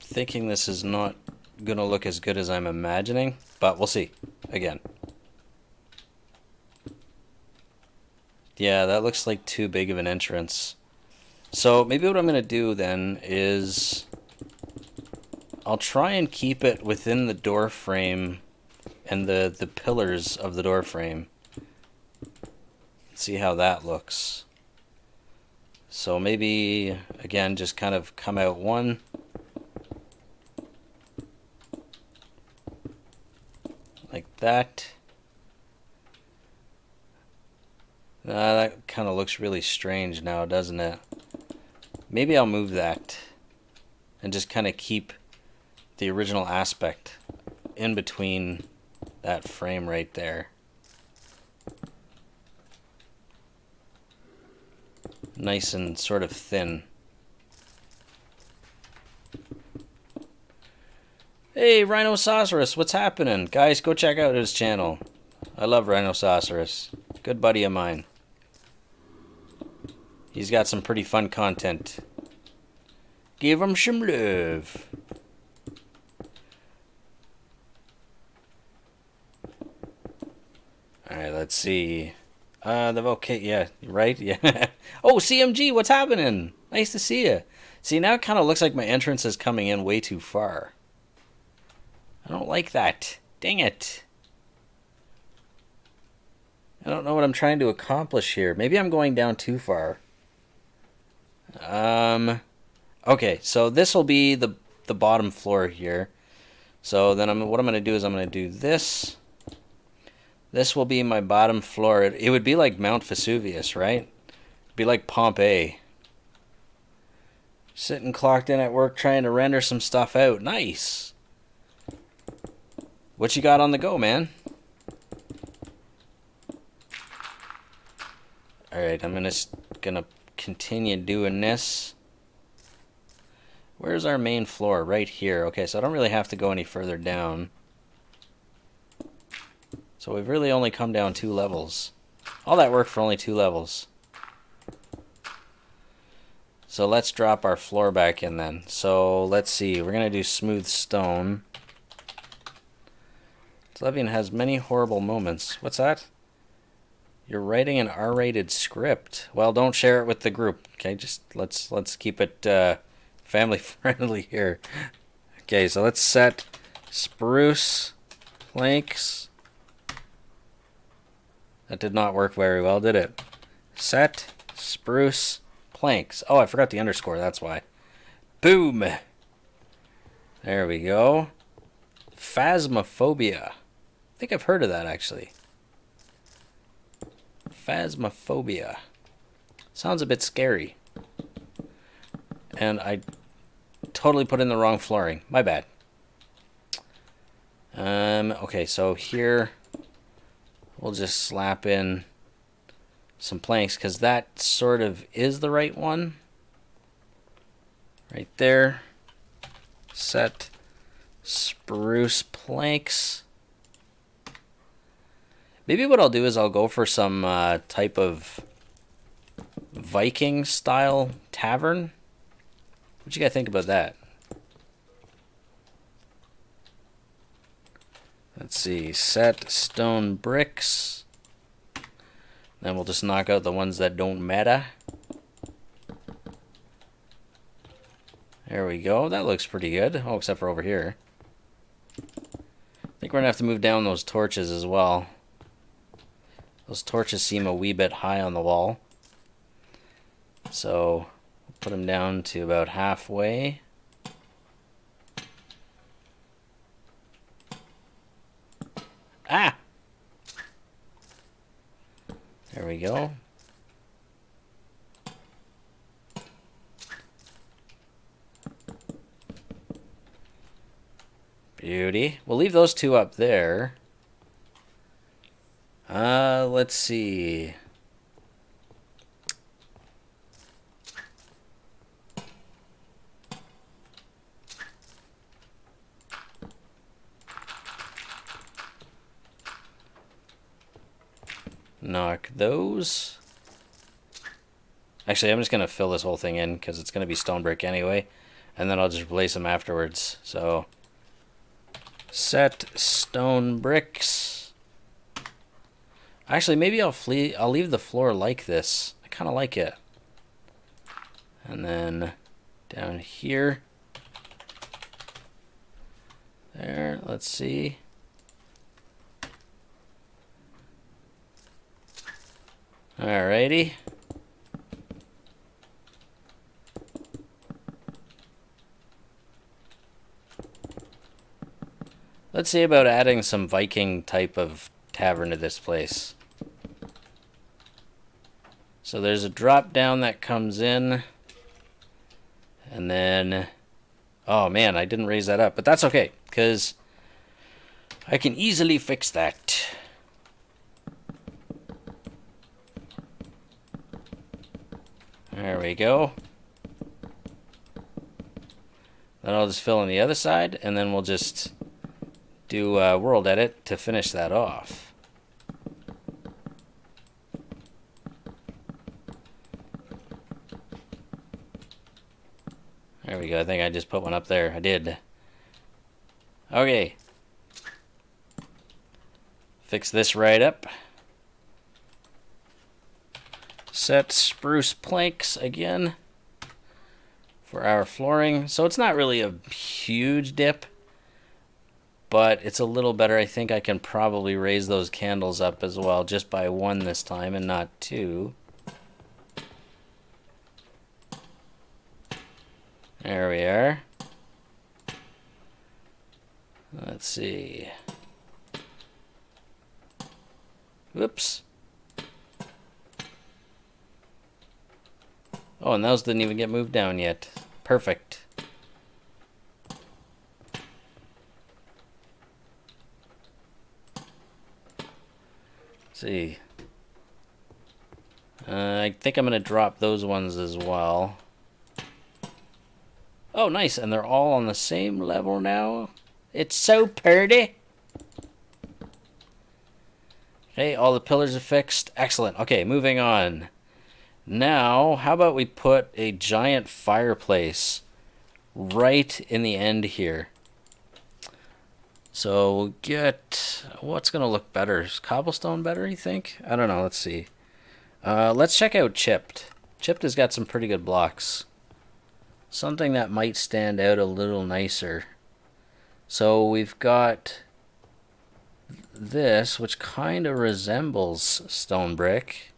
Thinking this is not going to look as good as I'm imagining, but we'll see. Again. Yeah, that looks like too big of an entrance. So maybe what I'm going to do then is I'll try and keep it within the door frame and the pillars of the door frame. See how that looks. So maybe, again, just kind of come out one. Like that. That kind of looks really strange now, doesn't it? Maybe I'll move that and just kind of keep the original aspect in between that frame right there. Nice and sort of thin. Hey, Rhinoceros, what's happening? Guys, go check out his channel. I love Rhinoceros. Good buddy of mine. He's got some pretty fun content. Give him some love. Alright, let's see. The Volcano, yeah, right? Yeah. Oh, CMG, what's happening? Nice to see you. See, now it kind of looks like my entrance is coming in way too far. I don't like that. Dang it. I don't know what I'm trying to accomplish here. Maybe I'm going down too far. Okay, so this will be the bottom floor here. So then what I'm going to do is I'm going to do this. This will be my bottom floor. It would be like Mount Vesuvius, right? It'd be like Pompeii. Sitting clocked in at work trying to render some stuff out. Nice. What you got on the go, man? Alright, I'm gonna continue doing this. Where's our main floor? Right here. Okay, so I don't really have to go any further down. So we've really only come down 2 levels. All that work for only 2 levels. So let's drop our floor back in then. So let's see. We're going to do smooth stone. Levian has many horrible moments. What's that? You're writing an R-rated script. Well, don't share it with the group. Okay, just let's keep it family friendly here. Okay, so let's set spruce planks. That did not work very well, did it? Set spruce planks. Oh, I forgot the underscore, that's why. Boom! There we go. Phasmophobia. I think I've heard of that, actually. Phasmophobia. Sounds a bit scary. And I totally put in the wrong flooring. My bad. Okay, so here we'll just slap in some planks, because that sort of is the right one. Right there. Set spruce planks. Maybe what I'll do is I'll go for some type of Viking style tavern. What you guys think about that? Let's see, set stone bricks. Then we'll just knock out the ones that don't matter. There we go, that looks pretty good. Oh, except for over here. I think we're gonna have to move down those torches as well. Those torches seem a wee bit high on the wall. So, we'll put them down to about halfway. Ah! There we go. Beauty. We'll leave those two up there. Let's see. Knock those. Actually, I'm just going to fill this whole thing in because it's going to be stone brick anyway. And then I'll just replace them afterwards. So, set stone bricks. Actually, maybe I'll leave the floor like this. I kind of like it. And then down here. There, let's see. Alrighty. Let's see about adding some Viking type of tavern to this place. So there's a drop down that comes in. And then, oh man, I didn't raise that up, but that's okay, because I can easily fix that. There we go. Then I'll just fill in the other side, and then we'll just do a world edit to finish that off. There we go. I think I just put one up there. I did. Okay. Fix this right up. set spruce planks again for our flooring. So it's not really a huge dip, but it's a little better. I think I can probably raise those candles up as well, just by 1 this time and not 2. There we are. Let's see. Whoops. Oh, and those didn't even get moved down yet. Perfect. Let's see. I think I'm going to drop those ones as well. Oh, nice. And they're all on the same level now. It's so pretty. Okay, all the pillars are fixed. Excellent. Okay, moving on. Now, how about we put a giant fireplace right in the end here. So we'll get... What's going to look better? Is cobblestone better, you think? I don't know. Let's see. Let's check out chipped. Chipped has got some pretty good blocks. Something that might stand out a little nicer. So we've got this, which kind of resembles stone brick.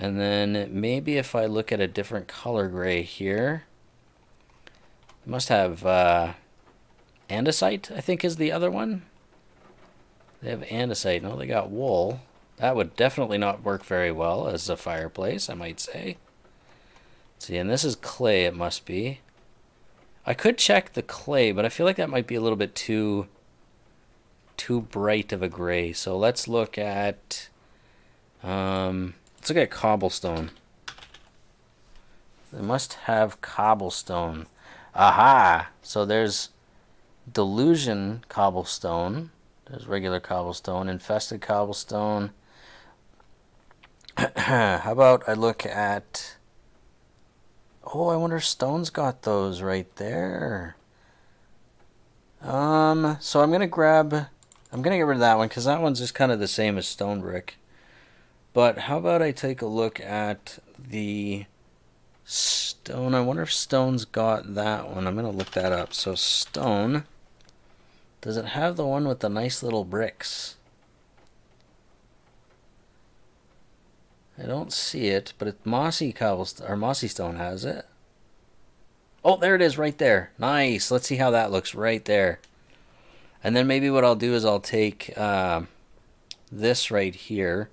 And then maybe if I look at a different color gray here, it must have andesite, I think is the other one. They have andesite. No, they got wool. That would definitely not work very well as a fireplace, I might say. Let's see, and this is clay, it must be. I could check the clay, but I feel like that might be a little bit too bright of a gray. So let's look at cobblestone. They must have cobblestone. Aha! So there's delusion cobblestone. There's regular cobblestone, infested cobblestone. How about I look at... Oh, I wonder if Stone's got those right there. So I'm gonna get rid of that one because that one's just kind of the same as stone brick. But how about I take a look at the stone? I wonder if Stone's got that one. I'm gonna look that up. So stone, does it have the one with the nice little bricks? I don't see it, but it's mossy cobblestone, or mossy stone has it. Oh, there it is right there. Nice. Let's see how that looks right there. And then maybe what I'll do is I'll take this right here.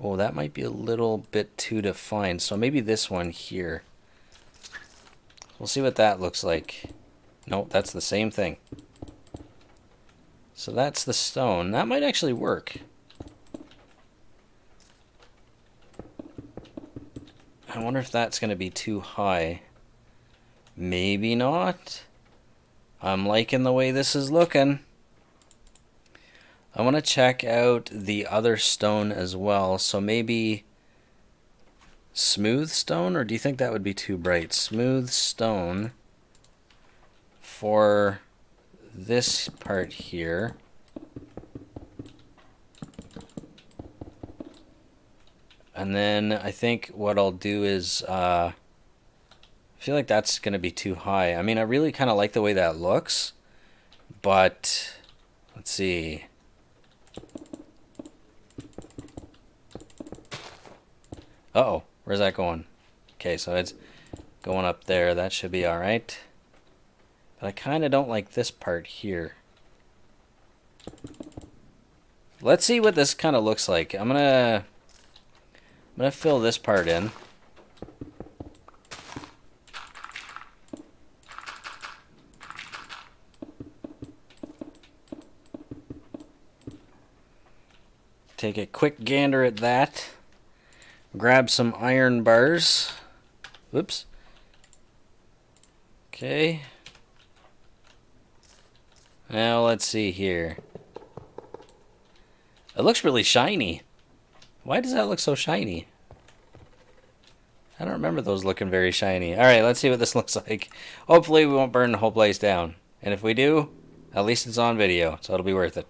Oh, that might be a little bit too defined. So maybe this one here. We'll see what that looks like. Nope, that's the same thing. So that's the stone. That might actually work. I wonder if that's going to be too high. Maybe not. I'm liking the way this is looking. I want to check out the other stone as well. So maybe smooth stone, or do you think that would be too bright? Smooth stone for this part here. And then I think what I'll do is, I feel like that's going to be too high. I mean, I really kind of like the way that looks, but let's see. Uh-oh, where's that going? Okay, so it's going up there. That should be all right. But I kind of don't like this part here. Let's see what this kind of looks like. I'm gonna fill this part in. Take a quick gander at that. Grab some iron bars. Whoops. Okay. Now let's see here. It looks really shiny. Why does that look so shiny? I don't remember those looking very shiny. Alright, let's see what this looks like. Hopefully we won't burn the whole place down. And if we do, at least it's on video, so it'll be worth it.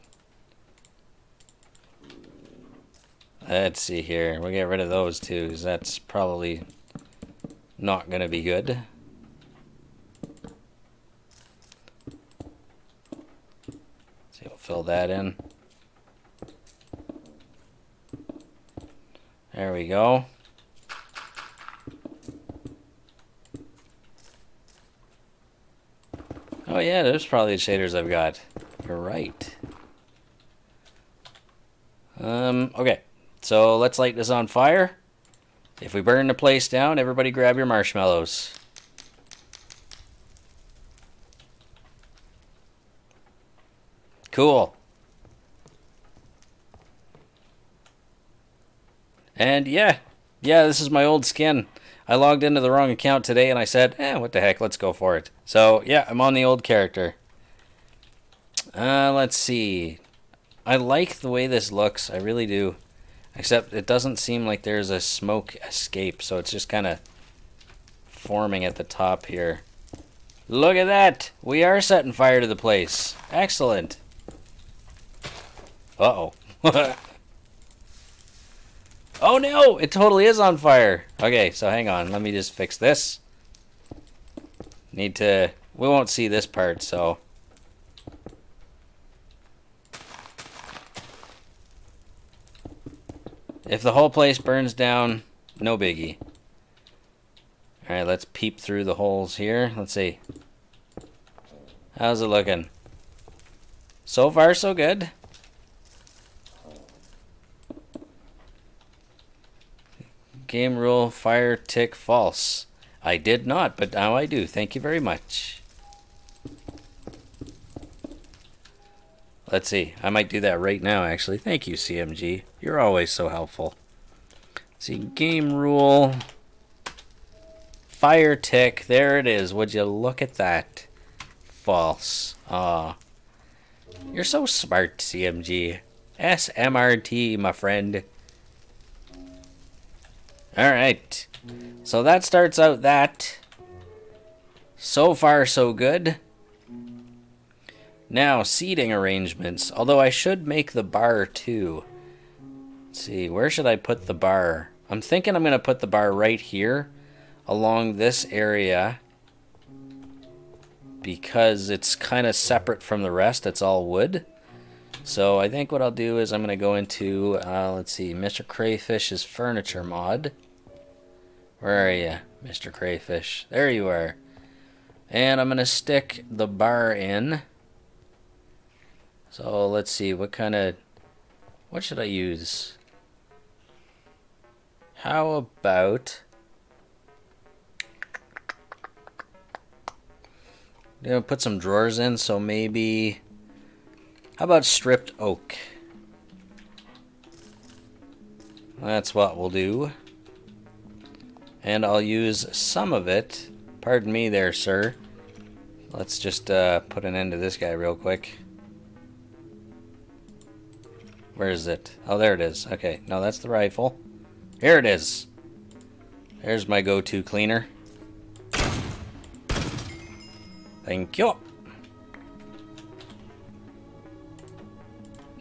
Let's see here. We'll get rid of those two, because that's probably not going to be good. See, we'll fill that in. There we go. Oh yeah, there's probably the shaders I've got. You're right. Okay. So let's light this on fire. If we burn the place down, everybody grab your marshmallows. Cool. And yeah, this is my old skin. I logged into the wrong account today and I said, what the heck, let's go for it. So yeah, I'm on the old character. Let's see. I like the way this looks, I really do. Except it doesn't seem like there's a smoke escape, so it's just kind of forming at the top here. Look at that! We are setting fire to the place. Excellent. Uh-oh. Oh no! It totally is on fire! Okay, so hang on. Let me just fix this. We won't see this part, so... If the whole place burns down, no biggie. Alright, let's peep through the holes here. Let's see. How's it looking? So far, so good. Game rule, fire tick false. I did not, but now I do. Thank you very much. Let's see. I might do that right now, actually. Thank you, CMG. You're always so helpful. Let's see. Game rule. Fire tick. There it is. Would you look at that? False. Aw. You're so smart, CMG. SMRT, my friend. Alright. So that starts out that. So far, so good. Now, seating arrangements. Although I should make the bar too. Let's see, where should I put the bar? I'm thinking I'm going to put the bar right here along this area because it's kind of separate from the rest. It's all wood. So I think what I'll do is I'm going to go into, let's see, Mr. Crayfish's furniture mod. Where are you, Mr. Crayfish? There you are. And I'm going to stick the bar in. So let's see, what should I use? How about, I'm gonna put some drawers in, so maybe, how about stripped oak? That's what we'll do. And I'll use some of it, pardon me there, sir. Let's just put an end to this guy real quick. Where is it? Oh, there it is. Okay, no, that's the rifle. Here it is. There's my go-to cleaner. Thank you.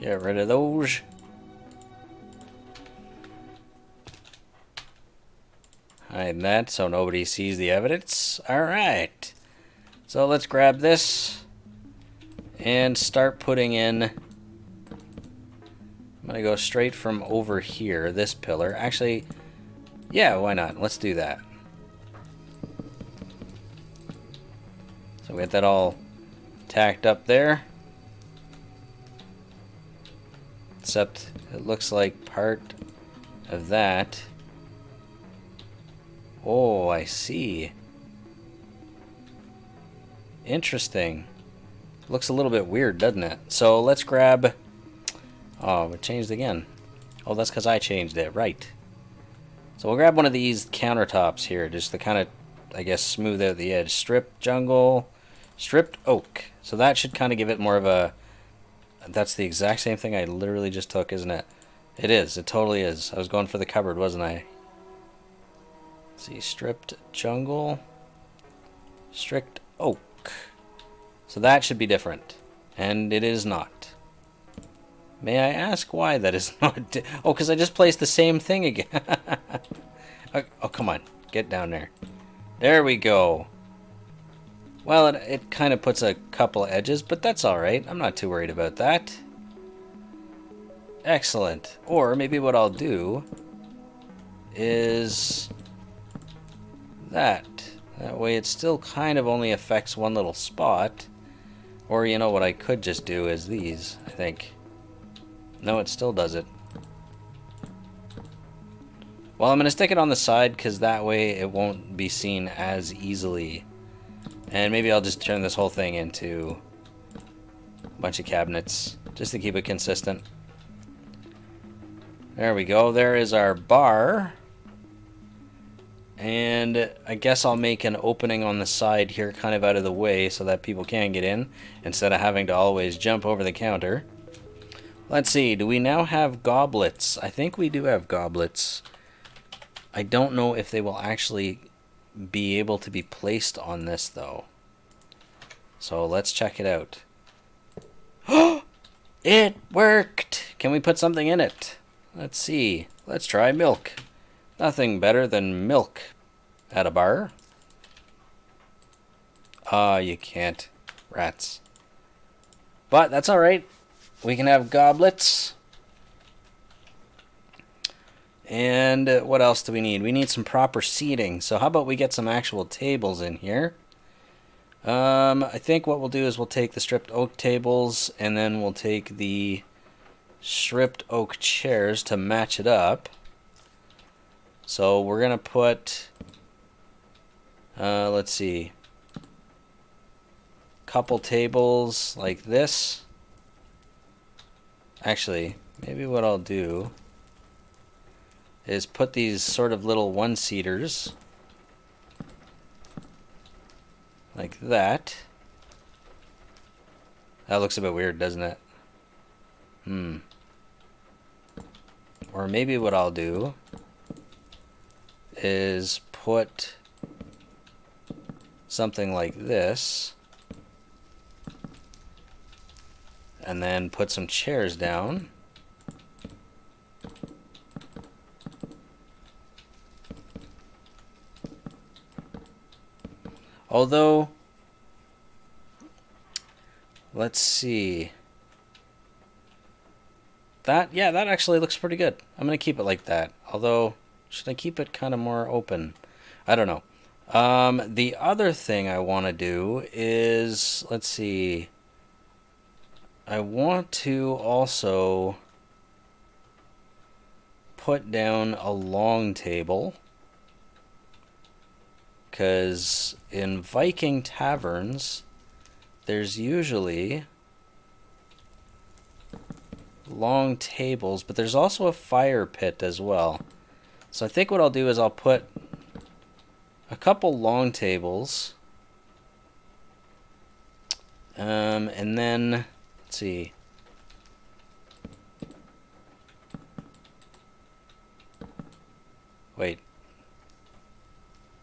Get rid of those. Hide that so nobody sees the evidence. Alright. So let's grab this and start putting in. I'm going to go straight from over here, this pillar. Actually, yeah, why not? Let's do that. So we got that all tacked up there. Except it looks like part of that. Oh, I see. Interesting. Looks a little bit weird, doesn't it? So let's grab... Oh, it changed again. Oh, that's because I changed it. Right. So we'll grab one of these countertops here, just to kind of, I guess, smooth out the edge. Strip jungle, stripped oak. So that should kind of give it more of a... That's the exact same thing I literally just took, isn't it? It is. It totally is. I was going for the cupboard, wasn't I? Let's see. Stripped jungle. Strict oak. So that should be different. And it is not. May I ask why that is not... Oh, because I just placed the same thing again. Oh, come on. Get down there. There we go. Well, it kind of puts a couple edges, but that's alright. I'm not too worried about that. Excellent. Or maybe what I'll do is that. That way it still kind of only affects one little spot. Or you know what I could just do is these, I think. No, it still does it. Well, I'm going to stick it on the side because that way it won't be seen as easily. And maybe I'll just turn this whole thing into a bunch of cabinets just to keep it consistent. There we go. There is our bar. And I guess I'll make an opening on the side here kind of out of the way so that people can get in instead of having to always jump over the counter. Let's see. Do we now have goblets? I think we do have goblets. I don't know if they will actually be able to be placed on this though. So let's check it out. It worked! Can we put something in it? Let's see. Let's try milk. Nothing better than milk at a bar. You can't. Rats. But that's alright. We can have goblets. And what else do we need? We need some proper seating. So how about we get some actual tables in here? I think what we'll do is we'll take the stripped oak tables and then we'll take the stripped oak chairs to match it up. So we're going to put, let's see, couple tables like this. Actually, maybe what I'll do is put these sort of little one-seaters like that. That looks a bit weird, doesn't it? Or maybe what I'll do is put something like this and then put some chairs down. Although, let's see. That actually looks pretty good. I'm going to keep it like that. Although, should I keep it kind of more open? I don't know. The other thing I want to do is, let's see. I want to also put down a long table. Because in Viking taverns, there's usually long tables, but there's also a fire pit as well. So I think what I'll do is I'll put a couple long tables. And then, let's see. Wait.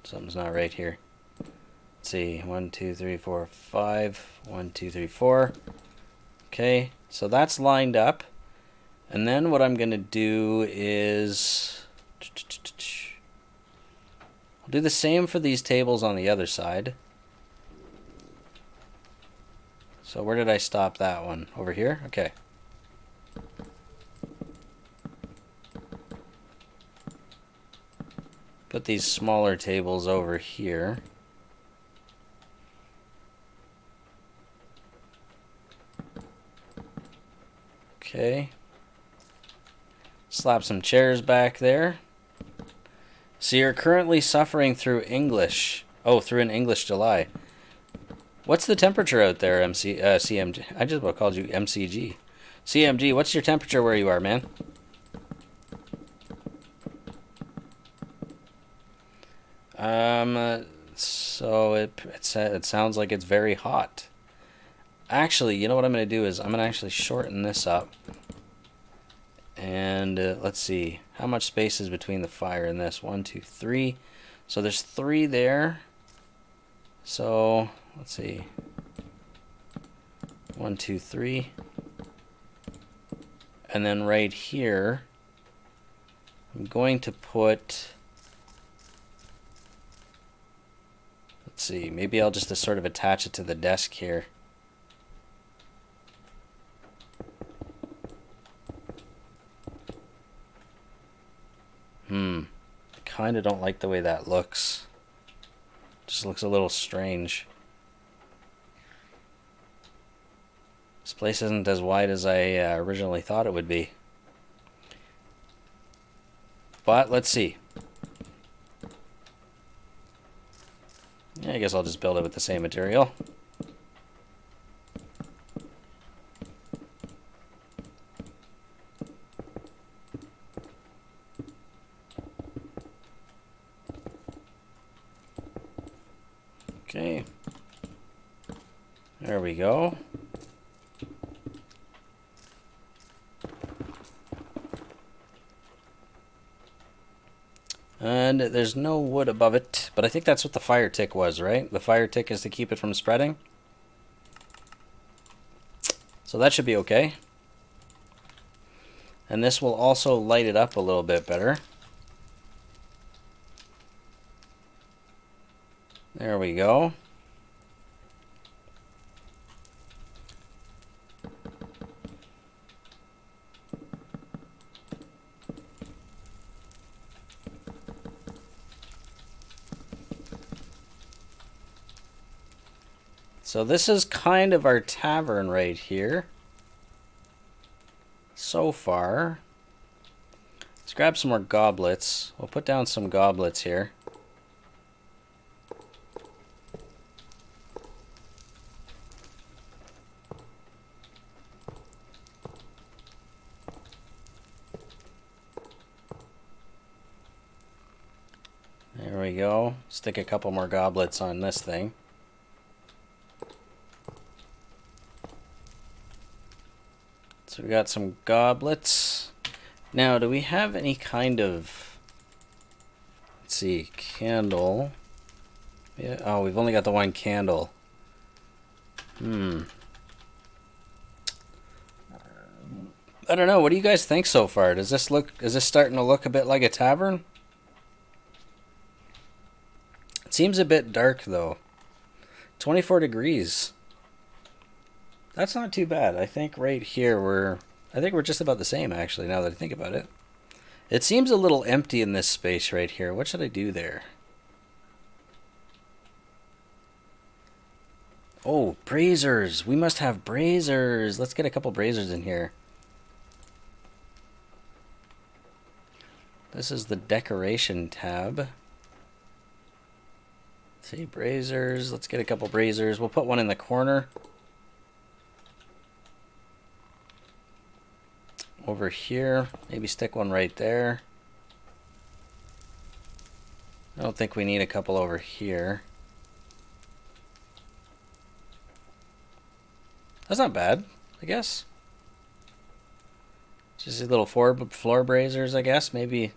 Something's not right here. Let's see. 1, 2, 3, 4, 5. 1, 2, 3, 4. Okay, so that's lined up. And then what I'm going to do is I'll do the same for these tables on the other side. So where did I stop that one? Over here? Okay. Put these smaller tables over here. Okay. Slap some chairs back there. So you're currently suffering through English. Oh, through an English July. What's the temperature out there, CMG? I just about called you MCG. CMG, what's your temperature where you are, man? So it sounds like it's very hot. Actually, you know what I'm going to do is I'm going to actually shorten this up. And let's see. How much space is between the fire and this? 1, 2, 3. So there's 3 there. So, let's see. 1, 2, 3. And then right here, I'm going to put, let's see, maybe I'll just sort of attach it to the desk here. Kind of don't like the way that looks. Just looks a little strange. This place isn't as wide as I originally thought it would be. But let's see. Yeah, I guess I'll just build it with the same material. Okay. There we go. And there's no wood above it, but I think that's what the fire tick was, right? The fire tick is to keep it from spreading. So that should be okay. And this will also light it up a little bit better. There we go. So this is kind of our tavern right here. So far. Let's grab some more goblets. We'll put down some goblets here. There we go. Stick a couple more goblets on this thing. So we got some goblets. Now, do we have any kind of, let's see, candle? Yeah. Oh, we've only got the one candle. I don't know. What do you guys think so far? Does this look? Is this starting to look a bit like a tavern? It seems a bit dark though. 24 degrees. That's not too bad. I think right here I think we're just about the same actually, now that I think about it. It seems a little empty in this space right here. What should I do there? Oh, braziers. We must have braziers. Let's get a couple braziers in here. This is the decoration tab. Let's see, braziers. Let's get a couple braziers. We'll put one in the corner. Over here, maybe stick one right there. I don't think we need a couple over here. That's not bad, I guess. Just these little floor braziers, I guess. Maybe.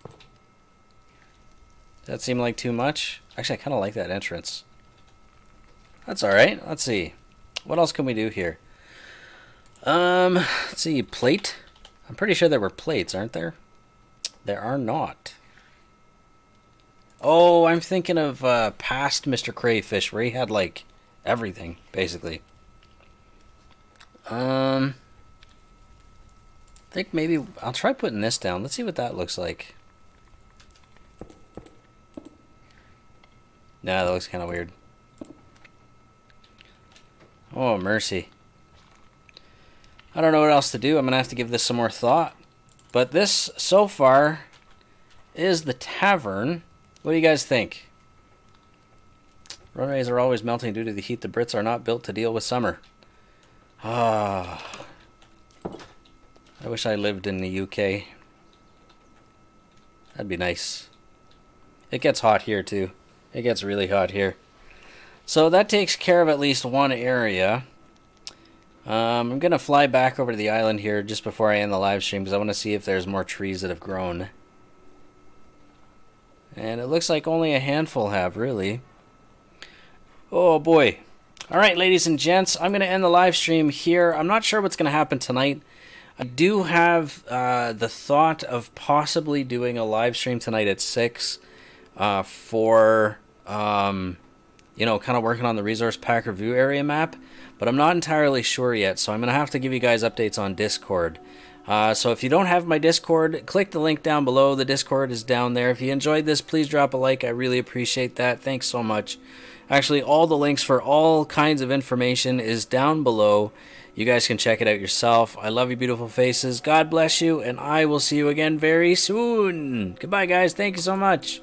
Does that seem like too much? Actually, I kind of like that entrance. That's alright. Let's see. What else can we do here? Let's see. Plate. I'm pretty sure there were plates, aren't there? There are not. Oh, I'm thinking of past Mr. Crayfish, where he had, like, everything, basically. I think maybe I'll try putting this down. Let's see what that looks like. Nah, that looks kind of weird. Oh, mercy. I don't know what else to do. I'm going to have to give this some more thought. But this, so far, is the tavern. What do you guys think? Runways are always melting due to the heat. The Brits are not built to deal with summer. Ah. I wish I lived in the UK. That'd be nice. It gets hot here, too. It gets really hot here. So that takes care of at least one area. I'm going to fly back over to the island here just before I end the live stream because I want to see if there's more trees that have grown. And it looks like only a handful have, really. Oh boy. Alright, ladies and gents, I'm going to end the live stream here. I'm not sure what's going to happen tonight. I do have the thought of possibly doing a live stream tonight at 6 for, you know, kind of working on the resource pack review area map, but I'm not entirely sure yet, so I'm going to have to give you guys updates on Discord. So if you don't have my Discord, click the link down below. The Discord is down there. If you enjoyed this, please drop a like. I really appreciate that. Thanks so much. Actually, all the links for all kinds of information is down below. You guys can check it out yourself. I love you, beautiful faces. God bless you, and I will see you again very soon. Goodbye, guys. Thank you so much.